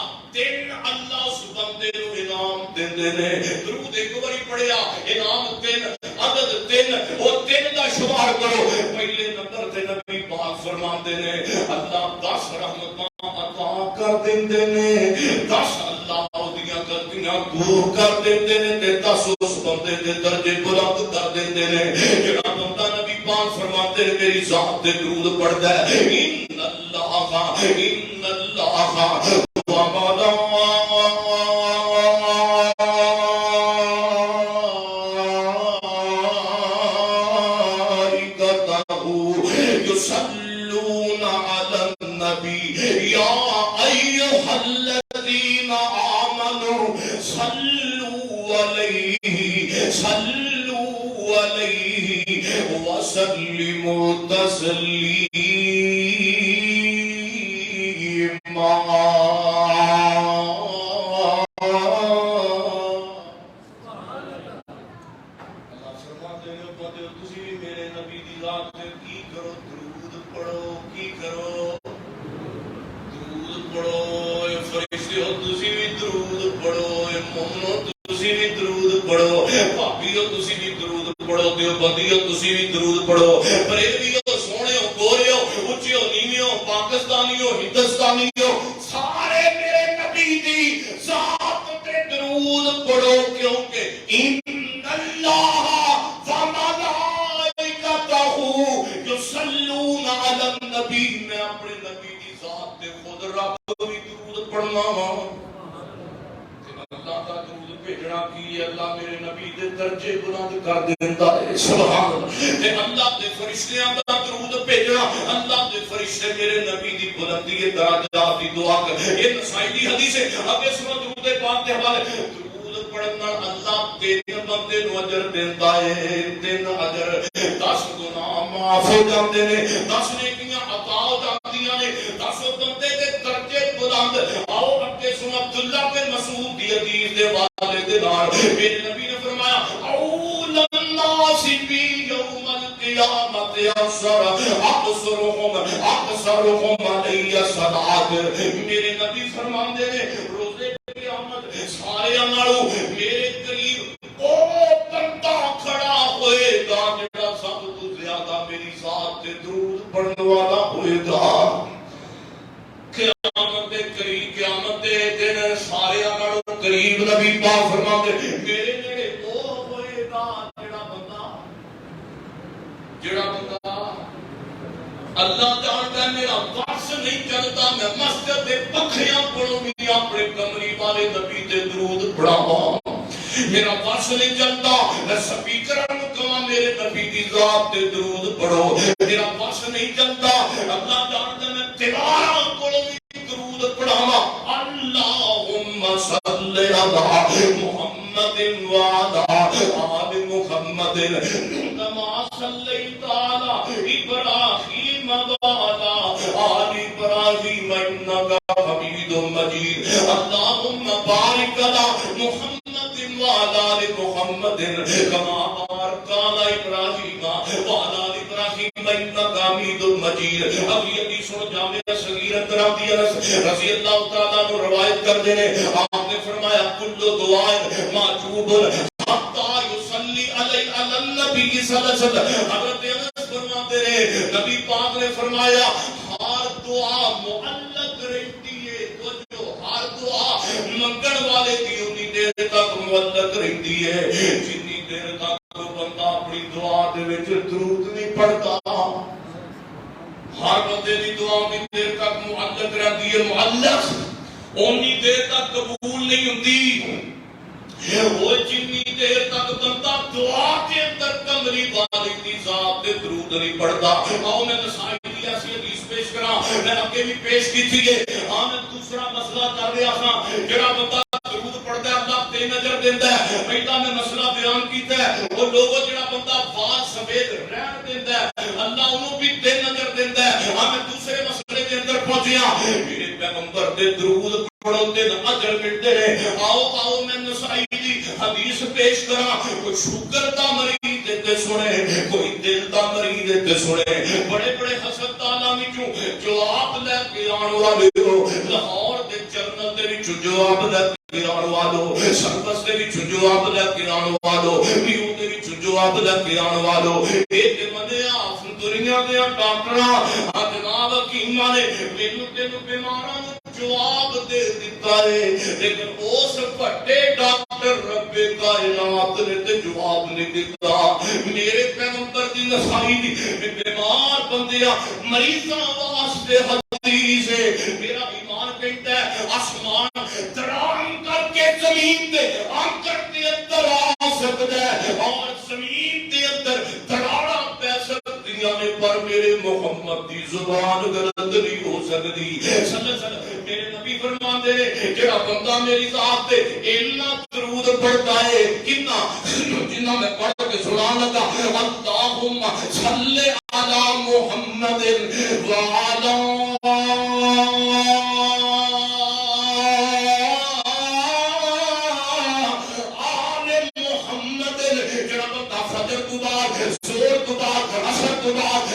اس بندے نو انعام دیندے نے درود ایک باری پڑھیا انعام 3 عدد 3 او 3 دا شمار کرو پہلے نمبر تے نبی پاک فرماندے نے اللہ 10 رحمتاں عطا کر دیندے نے 10 اللہ اودیاں غلطیاں دور کر دیندے نے تے 10 اس بندے دے درجے بلند کر دیندے نے جڑا بندہ نبی پاک فرماتے نے میری ذات تے درود پڑھدا ہے ان اللہ یصلون علی النبی یا ایھا الذین آمنوا صلوا علیہ وسلموا تسلیما۔ دیوبندیو تسی بھی درود پڑھو، بریلیو سونےو گوریو اچھیو نیویو پاکستانیو ہندوستانیو سارے میرے نبی دی ذات تے درود پڑھو، کیونکہ ان اللہ وملائکتہ یصلون علی النبی، میں اپنے نبی دی ذات تے خود رب بھی درود پڑھنا ہوں۔ اللہ کا درود بھیجنا کی اللہ میرے نبی دے درجے بلند کر دیتا ہے، سبحان اللہ۔ تے اللہ دے فرشتیاں دا درود بھیجنا، اللہ دے فرشتے میرے نبی دی بلندی درجات دی دعا کر۔ یہ نسائی دی حدیث ہے، اب اس میں درود پاک دے حوالے درود پڑھنا اللہ 3 بندے نو اجر دیتا ہے، 3 اجر، 10 گناہ معاف ہو جاندے نے، 10 نیکیاں عطا ہو جاندیاں نے، 10 بندے دے درجے بلند۔ آؤ اگے سن عبداللہ بن مسعود دی حدیث دے والے دے نال میرے نبی نے فرمایا اول الناس بی یوم القیامت اکثرهم علی صلاۃ، میرے نبی فرماندے نے روزے قیامت سارے نالوں میرے قریب او بندہ کھڑا ہوئے گا جڑا سب تو زیادہ میری ذات تے درود پڑھنے والا ہوئے گا۔ قیامت دے قریب، قیامت دے دن سارے نالوں قریب نبی پاک فرماندے میرے نیڑے او ہوئے گا جڑا بندہ اللہ جانتا ہے میرا وقت نہیں چلتا، میں مسجد دے پکھیاں پڑھوں گی اپنے کمری والے نبی تے درود پڑھاواں، میرا وقت نہیں چلتا میں سپیکراں نوں کہاں میرے نبی دی ذات تے درود پڑھو، میرا وقت نہیں چلتا اللہ جانتا ہے میں دیواراں کولوں بھی درود پڑھاواں، اللہم صلی علی محمد وعلی آل محمد کما صلیت علی ابراہیم وعلی آل ابراہیم انک حمید مجید، اللہم بارک علی محمد وعلی آل محمد کما بارکت علی ابراہیم وعلی آل ابراہیم انک حمید مجید۔ اب یہ حدیث جامعہ صغیرہ ترمذی رضی اللہ تعالیٰ عنہ روایت کرتے ہیں، آپ نے فرمایا کل دعائیں معجوب حتی یصلی علی النبی صلی اللہ علیہ وسلم، حضرت انس فرماتے ہیں نبی پاک نے فرمایا ہر دعا معلق رہتی ہے، جو ہر دعا منگن والے کی اتنی دیر تک معلق رہتی ہے جتنی دیر تک بندہ اپنی دعا دے وچ درود نہیں پڑھتا۔ ہر بندے دی دعا کی دیر تک معلق رہتی ہے، معلق اونی دیر تک قبول نہیں ہوتی وہ جتنی دیر تک بندہ دعا کے اندر کمری والی دی ذات تے درود نہیں پڑھتا۔ آؤ میں نسائی دی ایسی حدیث پیش کراں، میں اگے بھی پیش کی تھی ہے، میں دوسرا مسئلہ کر رہا تھا جڑا بندہ درود پڑھتا ہے اللہ 3 اجر دیتا ہے۔ پہلا میں مسئلہ بیان کیتا ہے وہ لوگوں جڑا بندہ باز سمیت رہن دیتا ہے اللہ انہوں بھی 3 اجر دیتا ہے۔ میں دوسرے مسئلے کے اندر پہنچیا، میرے پیغمبر دے درود پڑھو 3 اجر ملتے ہیں۔ آؤ میں نسائی دی حدیث پیش کراں، کوئی شوگر دا مریض تے سنے، کوئی دل دا مریض تے سنے، بڑے بڑے ہسپتالاں وچوں جواب لے کے آن والے ہو، لاہور دے جرنل دے وچ جواب لے کے آن والو، سربس دے وچ جواب لے کے آن والو، نیو دے وچ جواب لے کے آن والو، ایک منیا دنیا دے ڈاکٹراں جناب حکیماں نے مینوں تینوں بیماراں نوں جواب دے دیتا ہے، لیکن اس بڑے ڈاکٹر رب کائنات نے تے جواب نہیں دیتا۔ میرے پیغمبر دی نسائی دی بیمار بندیاں مریضاں واسطے حدیث ہے، میرا ایمان کہتا ہے آسمان ترام کر کے زمین دے آنکر دے اندر آ سکتا ہے اور زمین دے اندر دراڑاں پہ سکتیاں نے پر میرے محمد دی زبان غلط نہیں ہو سکتی صلی اللہ علیہ وسلم میرے نبی فرماندے نے جڑا بندہ میری ذات تے اتنا درود پڑھتا ہے کتنا جنہ میں پڑھ کے سنان لگا اللہم صلی علی محمد وعلی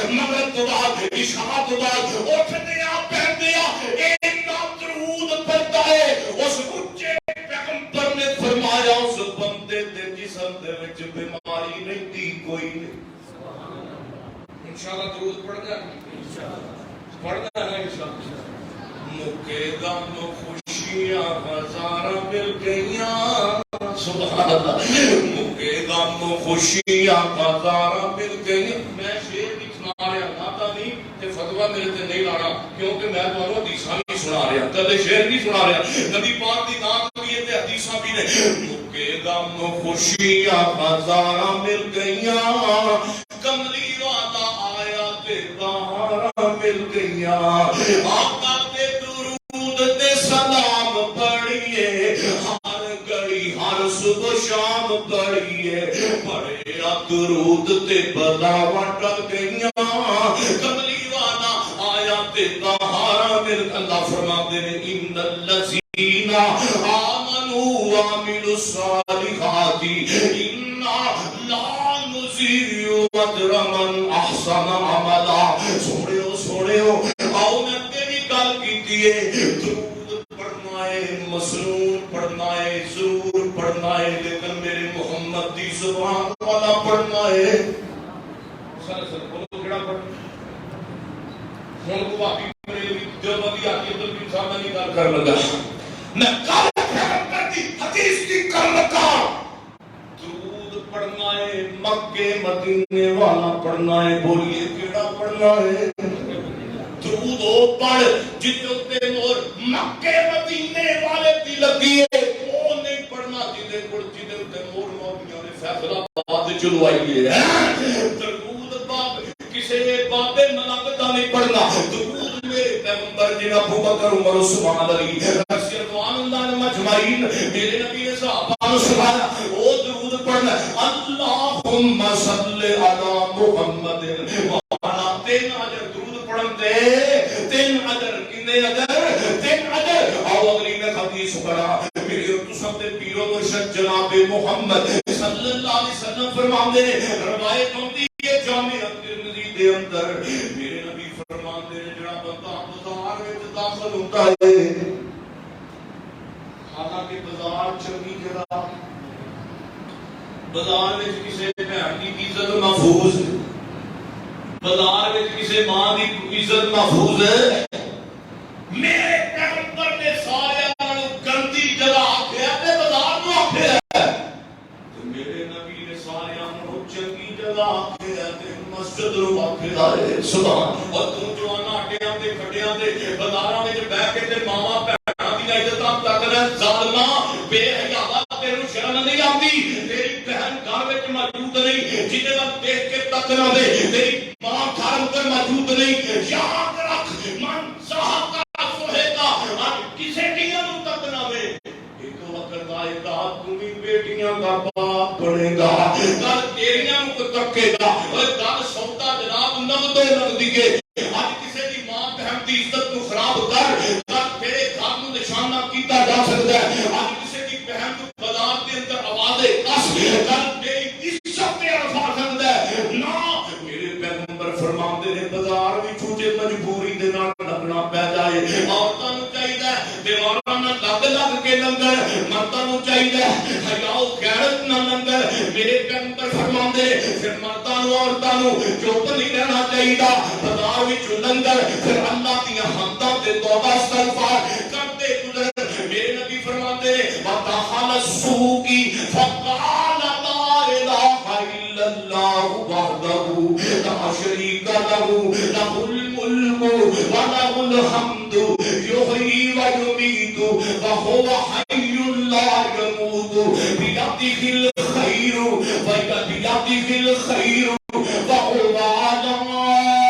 مغرب تو بعد عشاء تو بعد اٹھتے آپ پہنتے اتنا درود پڑھتا ہے اس اچھے پیغمبر نے فرمایا اس بندے دے جسم دے وچ بیماری نہیں تھی کوئی نہیں انشاءاللہ درود پڑھنا ہے انشاءاللہ مکے غم خوشیاں ہزاراں مل گئیاں سبحان اللہ مکے غم خوشیاں ہزاراں مل گئیاں میں شعر نہیں سنا رہا ناتا نہیں تے فتویٰ میرے تے نہیں لانا کیونکہ میں تمہیں حدیثاں نہیں سنا رہا کدے شعر نہیں سنا رہا نبی پاک دی نات بھی ہے تے حدیثاں بھی نے مکے غم خوشیاں ہزاراں مل گئیاں کملی والا آیا تے بہاراں مل گئیاں آقا تے درود تے سلام پڑھیے ہر گھڑی ہر صبح شام پڑھیے پڑھے درود تے بلاواں ٹل گئیاں کملی والا آیا تے بہاراں مل اللہ فرماتے ہیں ان الذین آمنوا وعملوا الصالحات انا لا نضيع اجر من احسن عملا سوڑیو آؤ میں تیری گل کیتی ہے درود پڑھنا ہے مسنون پڑھنا ہے ضرور پڑھنا ہے لیکن میرے محمد دی زبان والا پڑھنا ہے سر بولو کیڑا پڑھنا ہن کو باقی میرے جو بدی آتی عبد الکریم صاحب نے گل کر لگا میں کل پیغمبر دی حدیث دی کر لگا درود پڑھنا ہے مکے مدینے والا پڑھنا ہے بولیے کیڑا پڑھنا ہے درود او پڑھ جتے مور مکے مدینے والے دی لگی ہے وہ نہیں پڑھنا جتے تے مور مولیاں نے فیصلہ آباد چلوائی ہے درود باب کسے بابے ملامتہ نہیں پڑھنا درود میرے پیغمبر جن ابو بکر عمر عثمان علی رضوان اللہ مجمعین میرے نبی نے صحابہ نے سبحانہ وہ درود پڑھنا اللہم صلی علی محمد وعلا تین اجر درود پڑھتے تین اجر کنے اجر تین اجر آو اگلی نے حدیث پڑھا میرے تو سب دے پیرو مرشد جناب محمد صلی اللہ علیہ وسلم فرماندے روایت ہوندی ہے جامع ترمذی دے اندر میرے نبی فرماندے جڑا بندہ بازار وچ داخل ہوتا ہے حالانکہ بازار چنگی جگہ بازار وچ کسے بہن دی عزت محفوظ بازار وچ کسے ماں دی عزت محفوظ ہے میرے پیغمبر نے سارے نال گندی جگہ آکھیا تے بازار نو آکھیا تے میرے نبی نے سارے نال چنگی جگہ آکھیا تے مسجد نو آکھیا ہے سبحان اور تو جوانا اٹیاں تے کھڈیاں تے بازاراں وچ بیٹھ کے تے ماواں بہناں دی عزتاں تکنا ظالما بے حیا تینوں شرم نہیں آندی تیری بہن گھر وچ موجود نہیں جدے وقت دیکھ کے تکنا دے تیری ماں گھر اندر موجود نہیں یاد رکھ من صاحب کا سہیتا اور کسے دیاں نو تکنا دے ایک وقت آئے گا تمہیں بیٹیاں کا باپ بنے گا کل تیریاں نو تکے گا اور کل سودا جناب نقدے نقدی کے آج کسے دی ماں بہن دی عزت کو خراب کر کل تیرے گھر نو نشانہ کیتا جا سکتا ہے آج کسے دی بہن کو بازار کے اندر آوازیں کس کل تیری عزت پہ رفع سکتا ہے نا میرے پیغمبر فرماندے نے بازار بھی چھوٹے مجبوری دے نال لگنا پہ جائے عورتاں نو چاہیے دیواراں نال لگ لگ کے لنگر مرداں نو چاہیے حیا و غیرت نال لنگر میرے پیغمبر فرماندے پھر مرداں نو عورتاں نو چپ نہیں رہنا چاہیے بازار وچ لنگر پھر اللہ دی حمداں تے توبہ استغفار کرتے گزر میرے نبی فرماتے وَدَخَلَ السُّوقِ فَقَالَ لَا إِلَٰهَ إِلَّا اللَّهُ وَحْدَهُ لَا شَرِيكَ لَهُ لَهُ الْمُلْكُ وَلَهُ الْحَمْدُ يُحْيِي وَيُمِيتُ وَهُوَ حَيٌّ لَا يَمُوتُ بِيَدِهِ الْخَيْرُ وَهُوَ عَلَىٰ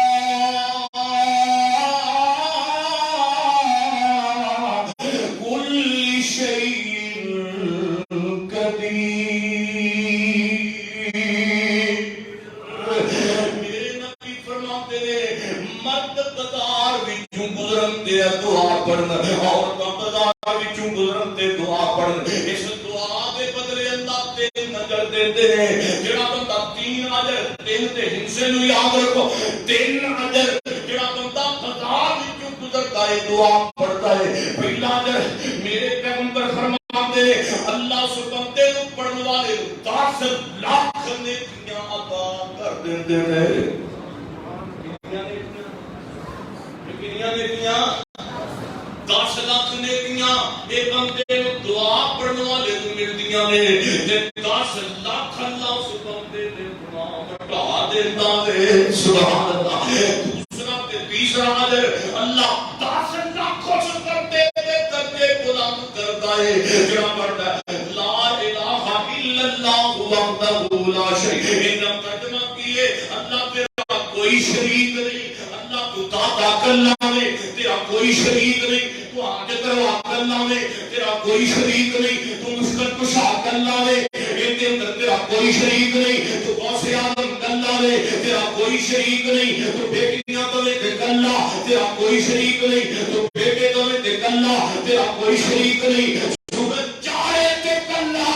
دعا پڑھن عورتاں بازار وچوں گزرن تے دعا پڑھن اس دعا دے بدلے اللہ 3 اجر دیندے ہیں جڑا بندہ 3 اجر 3 دے حصے نو یاد رکھو 3 اجر جڑا بندہ بازار وچوں گزرتا ہے دعا پڑھتا ہے پہلا اجر میرے پیغمبر فرماتے ہیں اللہ اس بندے نو پڑھن والے 10 لاکھ نیکیاں عطا کر دیندے ہیں کنیاں نیکیاں 10 لاکھ نیکیاں ایک بندے نو دعا پڑھن والے نو ملدیاں نے تے 10 لاکھ اللہ اس بندے دے گناہ مٹا دیندا ہے سبحان اللہ دوسرا تے تیسرا اجر اللہ 10 لاکھ اس بندے دے درجے بلند کردا ہے جڑا پڑھدا ہے لا الہ الا اللہ وحدہ لا شریک له ترجمہ کیے اللہ تیرا کوئی شریک نہیں اللہ تو داتا کلا میں تیرا کوئی شریک نہیں تو حاجت روا کلا میں تیرا کوئی شریک نہیں تو مشکل کشا کلا میں ان کے اندر تیرا کوئی شریک نہیں تو غوث اعظم کلا میں تیرا کوئی شریک نہیں تو بیٹیاں تمہیں تے کلا تیرا کوئی شریک نہیں تو بیٹے تمہیں تے کلا تیرا کوئی شریک نہیں سورج چاہے تے کلا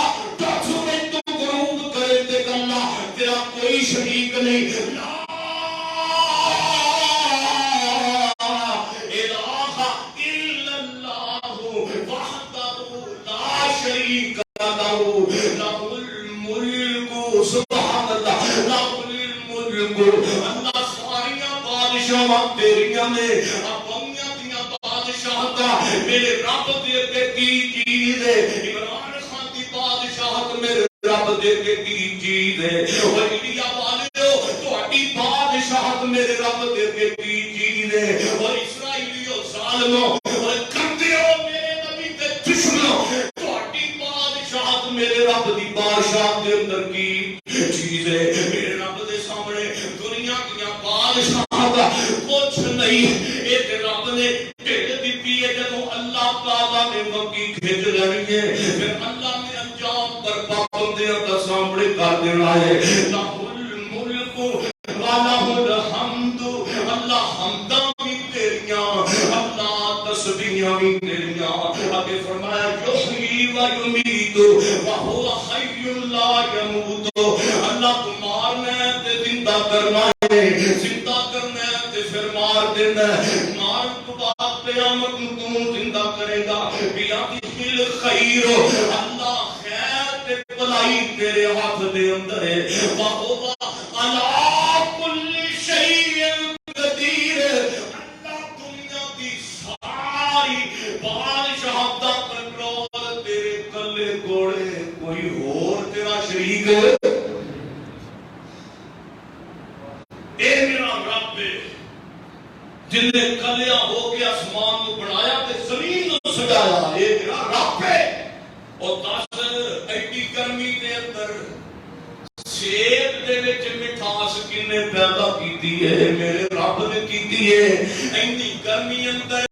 سورج تو غروب کرے تے کلا تیرا کوئی شریک نہیں سبحان اللہ له الملک اللہ ساریاں بادشاہاں تیریاں نے اپنیاں دیاں بادشاہتاں میرے رب دے کے کی چیز ہے عمران خان دی بادشاہت میرے رب دے کے کی چیز ہے او انڈیا والےو تہاڈی بادشاہت میرے رب دے کے کی چیز ہے اور اسرائیلیو ظالمو اور کندیو میرے نبی دے دشمنو تہاڈی بادشاہت میرے رب دی بادشاہت دے اندر کی چیز ہے میرے رب دے سامنے دنیا کی بادشاہت کچھ نہیں ایک رب نے بھیج دیتی ہے جب اللہ تعالیٰ نے مکی کھچ لینی ہے پھر اللہ نے انجام پر پابندیاں کا سامنے کر دینا ہے لہ الملک ولہ الحمد اللہ حمداں بھی تیریاں اللہ تسبیحاں بھی تیریاں آگے فرمایا یحیی و یمیت وہو حی لا یموت اللہ تو مارنا ہے تے زندہ کرنا ہے زندہ کرنا ہے تے پھر مار دینا ہے مار تو بعد قیامت تو زندہ کرے گا بیادی الخیر اللہ خیر تے بھلائی تیرے ہاتھ دے اندر ہے وہو علی کل شیء قدیر اللہ دنیا کی ساری بادشاہت دا کنٹرول تیرے کلے گوڑے کوئی اور تیرا شریک ہے اے میرا رب جن نے کلیاں ہو کے آسمان کو بنایا تے زمین کو سجایا اے میرا رب ہے اور 10 ایڈی گرمی دے اندر سیب دے وچ مٹھاس کنے پیدا کیتی ہے میرے رب نے کیتی ہے اینی گرمی اندر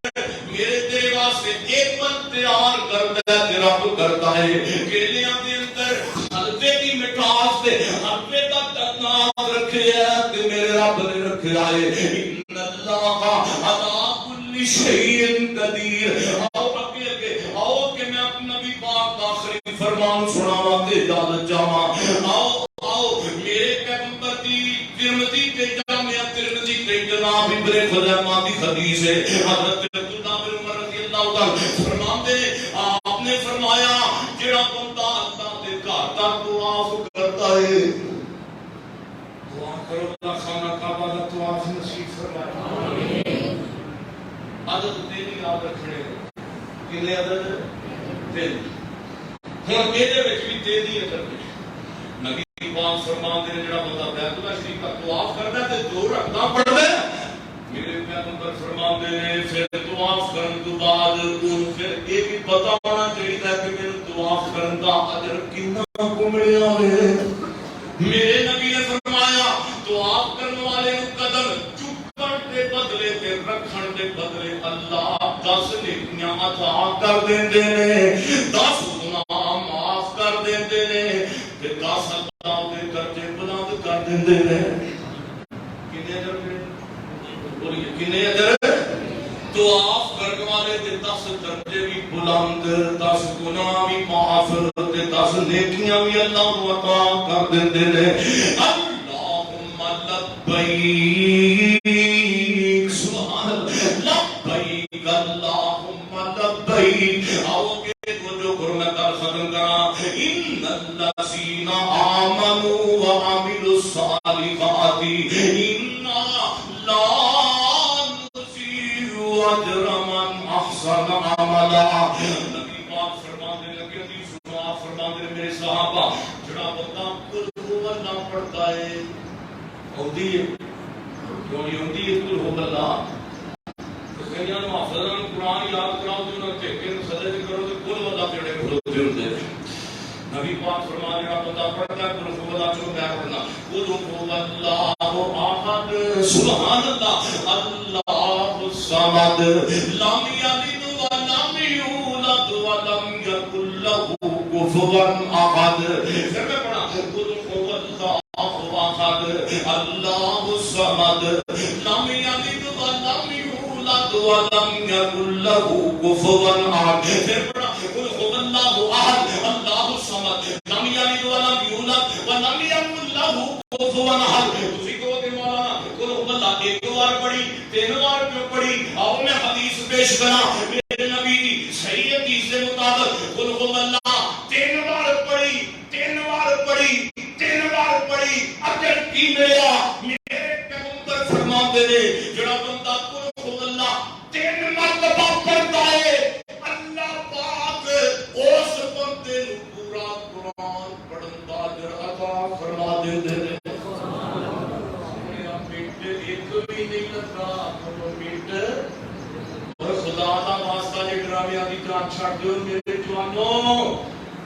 میرے تیرے واسطے ایپل تیار کرتا ہے رب کرتا ہے کیلیاں دے اندر حلوے دی مٹھاس تے حلوے دا تناز رکھے ہے کہ میرے رب نے رکھا ہے ان اللہ علی کل شیء قدیر آؤ اگے آؤ کہ میں اپنے نبی پاک کا آخری فرمان سناواں تے اجازت چاہواں آؤ میرے پیغمبر دی ترمذی کے جامع ترمذی کے جناب ابن خزیمہ کی حدیث ہے حضرت عبداللہ بن عمر رضی اللہ تعالی فرماتے آپ نے فرمایا جڑا بندہ اللہ دے گھر دا طواف کرتا ہے دعا کرو اللہ خانہ کعبہ دا طواف نصیب فرمائے آمین عدد تیری یاد رکھنے کنے عدد تیری ہن میرے وچ بھی تیری عدد نبی پاک فرماتے ہیں جڑا بندہ بیت اللہ شریف کا طواف کرتا ہے تے 2 رکعتاں پڑھدا ہے میرے پیغمبر فرماتے ہیں پھر طواف کرن تو بعد اون پھر یہ بھی پتہ ہونا چاہیے کہ میرے طواف کرن دا اجر کتنا کو ملیا ہے میرے نبی نے فرمایا طواف کرنے والے نو قدم چکن دے بدلے تے رکھن دے بدلے اللہ 10 نیکیاں عطا کر دیندے نے 10 گناہ معاف کر دیندے نے تے 10 اللہ دے درجے بلند کر دیندے نے کنے اجر بولیے کنے اجر طواف کرنے 10 درجے بھی بلند، 10 گناہ بھی معاف، 10 نیکیاں بھی اللہ کو عطا کر دیندے نے۔ اللہم لبیک، سبحان اللہ، لبیک اللہم لبیک۔ آؤ گے جو قرآن کا ختم کرا، ان الذین آمنوا وعملوا الصالحات انا لا نضيع اجر من احسن عملا۔ نبی پاک فرماتے لگے، حدیث آپ فرماتے ہیں میرے صحابہ، جڑا بندہ قل هو اللہ پڑھتا ہے، ہوتی ہے کیوں نہیں ہوتی ہے قل هو اللہ؟ کہیں محفظان قرآن یاد کراؤ جو نہ ٹھیکے سجدے کرو تو قل هو اللہ جڑے کھلوتے ہوتے ہیں۔ نبی پاک فرمانے کا بندہ پڑھتا ہے قل هو اللہ، چلو میں پڑھنا قل هو اللہ احد، سبحان اللہ، اللہ الصمد، لم یلد ولم یولد ولم یکن له کفوا احد۔ پھر میں پڑھا قل هو اللہ احد، اللہ الصمد، لم یلد ولم یولد ولم یکن له کفوا احد۔ پھر پڑھا قل هو اللہ احد، اللہ الصمد، لم یلد ولم یولد ولم یکن له کفوا احد۔ تسی کہو کہ مولانا قل هو اللہ ایک بار پڑھی، 3 بار کیوں پڑھی؟ آؤ میں حدیث پیش کراں، میرے نبی دی صحیح حدیث کے مطابق قل هو اللہ 3 بار پڑھی، 3 بار پڑھی، 3 بار پڑھی، اجر کی ملا؟ میرے پیغمبر فرماتے ہیں جڑا بندہ قل هو اللہ 3 مرتبہ پڑھتا ہے، اللہ پاک اس بندے نو پورا قرآن پڑھن دا اجر عطا فرما دیندے نے۔ ایک بھی نہیں لگتا منٹ، اور خدا دا واسطہ جے ڈرامیاں دی جان چھڑ دیو میرے جوانوں،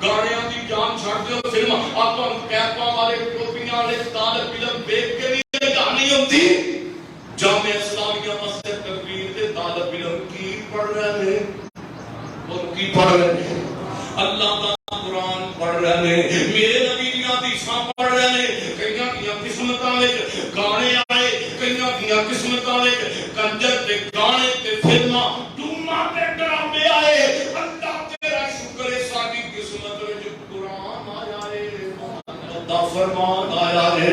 گانیاں دی جان چھڑ دیو، فلم آپ کیپاں والے ٹوپیاں والے طالب علم دیکھ کے بھی کہانی ہوتی۔ جامعہ اسلامیہ مسجد تقریر دے طالب علم کی پڑھ رہے ہیں، اور کی پڑھ رہے ہیں، اللہ کا قرآن پڑھ رہے ہیں، میرے نبی دی حدیثاں پڑھ رہے ہیں۔ کئیاں کیاں قسمتاں وچ گانے آئے، کئیاں کیاں قسمتاں وچ کنجر تے گانے تے فلماں ٹوماں تے ڈرامے آئے۔ اللہ تیرا شکر ہے ساڈی قسمت وچ قرآن آیا ہے، محمد دا فرمان آیا ہے۔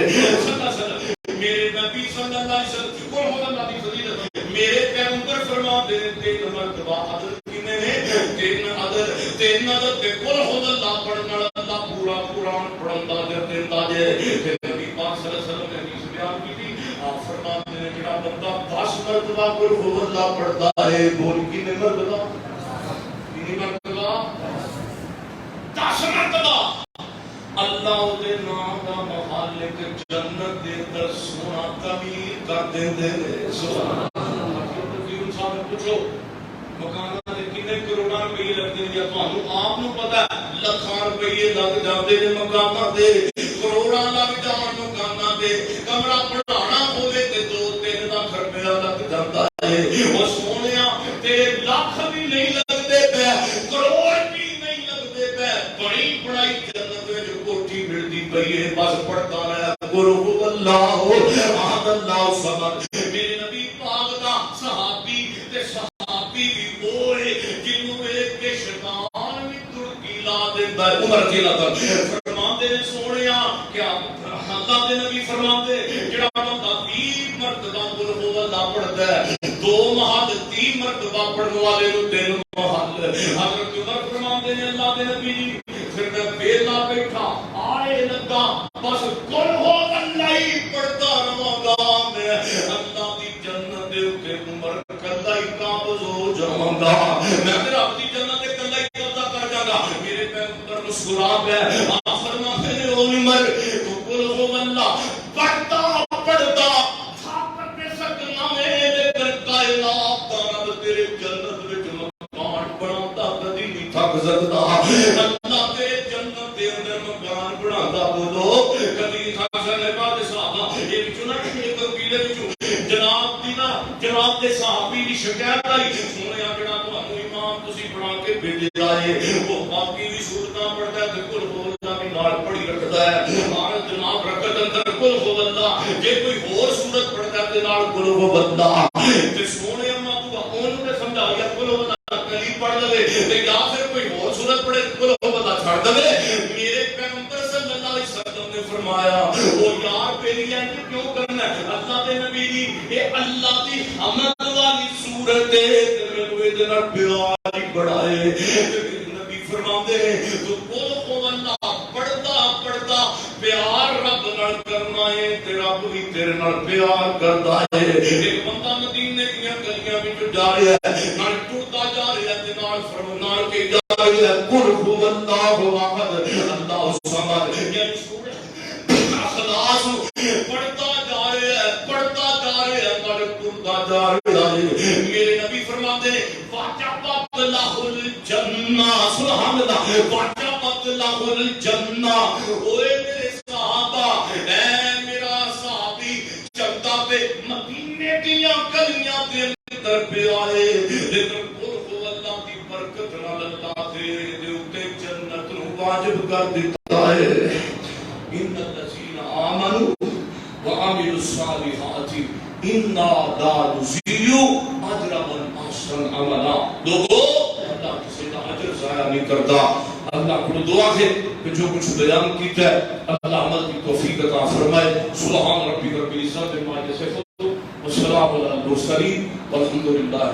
میرے نبی صلی اللہ علیہ وسلم کو اللہ دی فضیلت، میرے پیغمبر فرماتے ہیں 3 مرتبہ عدد کنے نے، 3 عدد تے قل هو اللہ پڑھنا اللہ پورا قرآن پڑھن دا اجر دیندا جے۔ نبی پاک صلی اللہ علیہ وسلم نے حدیث بیان کی تھی، آپ فرماتے ہیں جڑا بندہ 10 مرتبہ قل هو اللہ پڑھتا ہے، بول کنے مرتبہ؟ کنے مرتبہ؟ 10 مرتبہ اللہ دے نام دا مخالق جنت دے اندر سونا تعمیر کر دیندے نے۔ سبحان اللہ۔ صاحب پوچھو مکاناں دے کنے کروڑاں روپے لگدے نے؟ تانوں آپ نوں پتہ ہے لاکھاں روپے لگ جاندے نے مکاناں دے، کروڑاں لگ جان مکاناں دے، کمرہ بنانا ہوے تے 2-3 لاکھ روپے لگ جاندا ہے۔ او سونیا تیرے لاکھ بھی نہیں لگدے پے، کروڑ بھی نہیں لگدے پے، بڑی بڑائی جنت وچ کوٹھی ملدی پئی ہے، بس پڑھتا رہے قل هو اللہ احد اللہ الصمد۔ میرے نبی پاک دا صحابی تے صحابی بھی ہوئے جنوں ویکھ کے شیطان بھی تڑکی لا دیندا ہے۔ عمر رضی اللہ عنہ فرماندے نے سونیا کیا اللہ دے نبی فرماندے جڑا بندہ 20 مرتبہ قل هو اللہ پڑھدا ہے، 2 محل 30 مرتبہ پڑھن والے نوں 3 محل۔ حضرت عمر فرماندے نے اللہ دے نبی جی پھر میں بیلا بیٹھا آئے لگا بس قل هو اللہ ہی پڑھتا رہاں گا، میں اللہ دی جنت دے اوپر عمر کلا ہی قابض ہو جاواں گا، میں تیرا اپنی جنت دے کلا ہی قبضہ کر جاواں گا۔ میرے پیغمبر مسکرا پے، آپ فرماتے ہیں او عمر قل هو اللہ پڑھتا پڑھتا تھک نہ سکنا میں، لیکن کائنات دا رب تیرے جنت وچ مکان بناتا کدی نہیں تھک سکدا۔ اللہ تیرے جنت دے اندر مکان بناتا بولو کدی تھک سکنے بعد صحابہ یہ وچوں نہ ایک قبیلے وچوں جناب دے صحابی دی شکایت آئی، سونیا جڑا تانوں امام تسی بنا کے بھیجیا ہے وہ باقی بھی سورتاں پڑھدا ہے تے قل هو اللہ بھی نال پڑھی رکھدا ہے، ہمارا جناب رکعت اندر قل هو اللہ جے کوئی اور سورت پڑھدا ہے تے نال قل هو اللہ تے سونیا ماں تو اونوں نے سمجھایا قل هو اللہ فرمایا وہ یار میری لینج کیوں کرنا ہے اللہ دے نبی دی اے اللہ دی حمد والی صورت ہے تے مینوں اے دے نال پیار ہی بڑھائے نبی فرماندے تو قل هو اللہ پڑھدا پڑھدا پیار رب نال کرنا ہے تے رب بھی تیرے نال پیار کردا ہے ایک بندہ مدینے دیاں گلیاں وچ جا رہا ہے نال ٹردا جا رہا ہے تے نال فرمان کے جا رہا ہے قل هو اللہ احد اللہ الصمد یعنی سورۃ اخلاص پڑھتا جا رہا ہے پڑھتا جا رہا ہے نال ٹردا جا رہا ہے میرے نبی فرماتے ہیں وَجَبَتْ لَهُ الْجَنَّةُ سبحان اللہ وَجَبَتْ لَهُ الْجَنَّةُ اوے میرے صحابہ اے میرا صحابی چلتا پہ مدینے دیاں گلیاں دے اندر پہ آئے لیکن قرب اللہ کی برکت نال اللہ دے اوتے جنت نو واجب کر دیتا ہے ان الذین آمنوا وعملوا الصالحات انا لا نضيع اجر من احسن عملا لوگو اللہ کسی کا اجر ضائع نہیں کرتا اللہ کو دعا ہے کہ جو کچھ بیان کیتا ہے اللہ عمل کی توفیق عطا فرمائے سبحان ربک رب العزت عما یصفون والسلام علی المرسلین والحمد للہ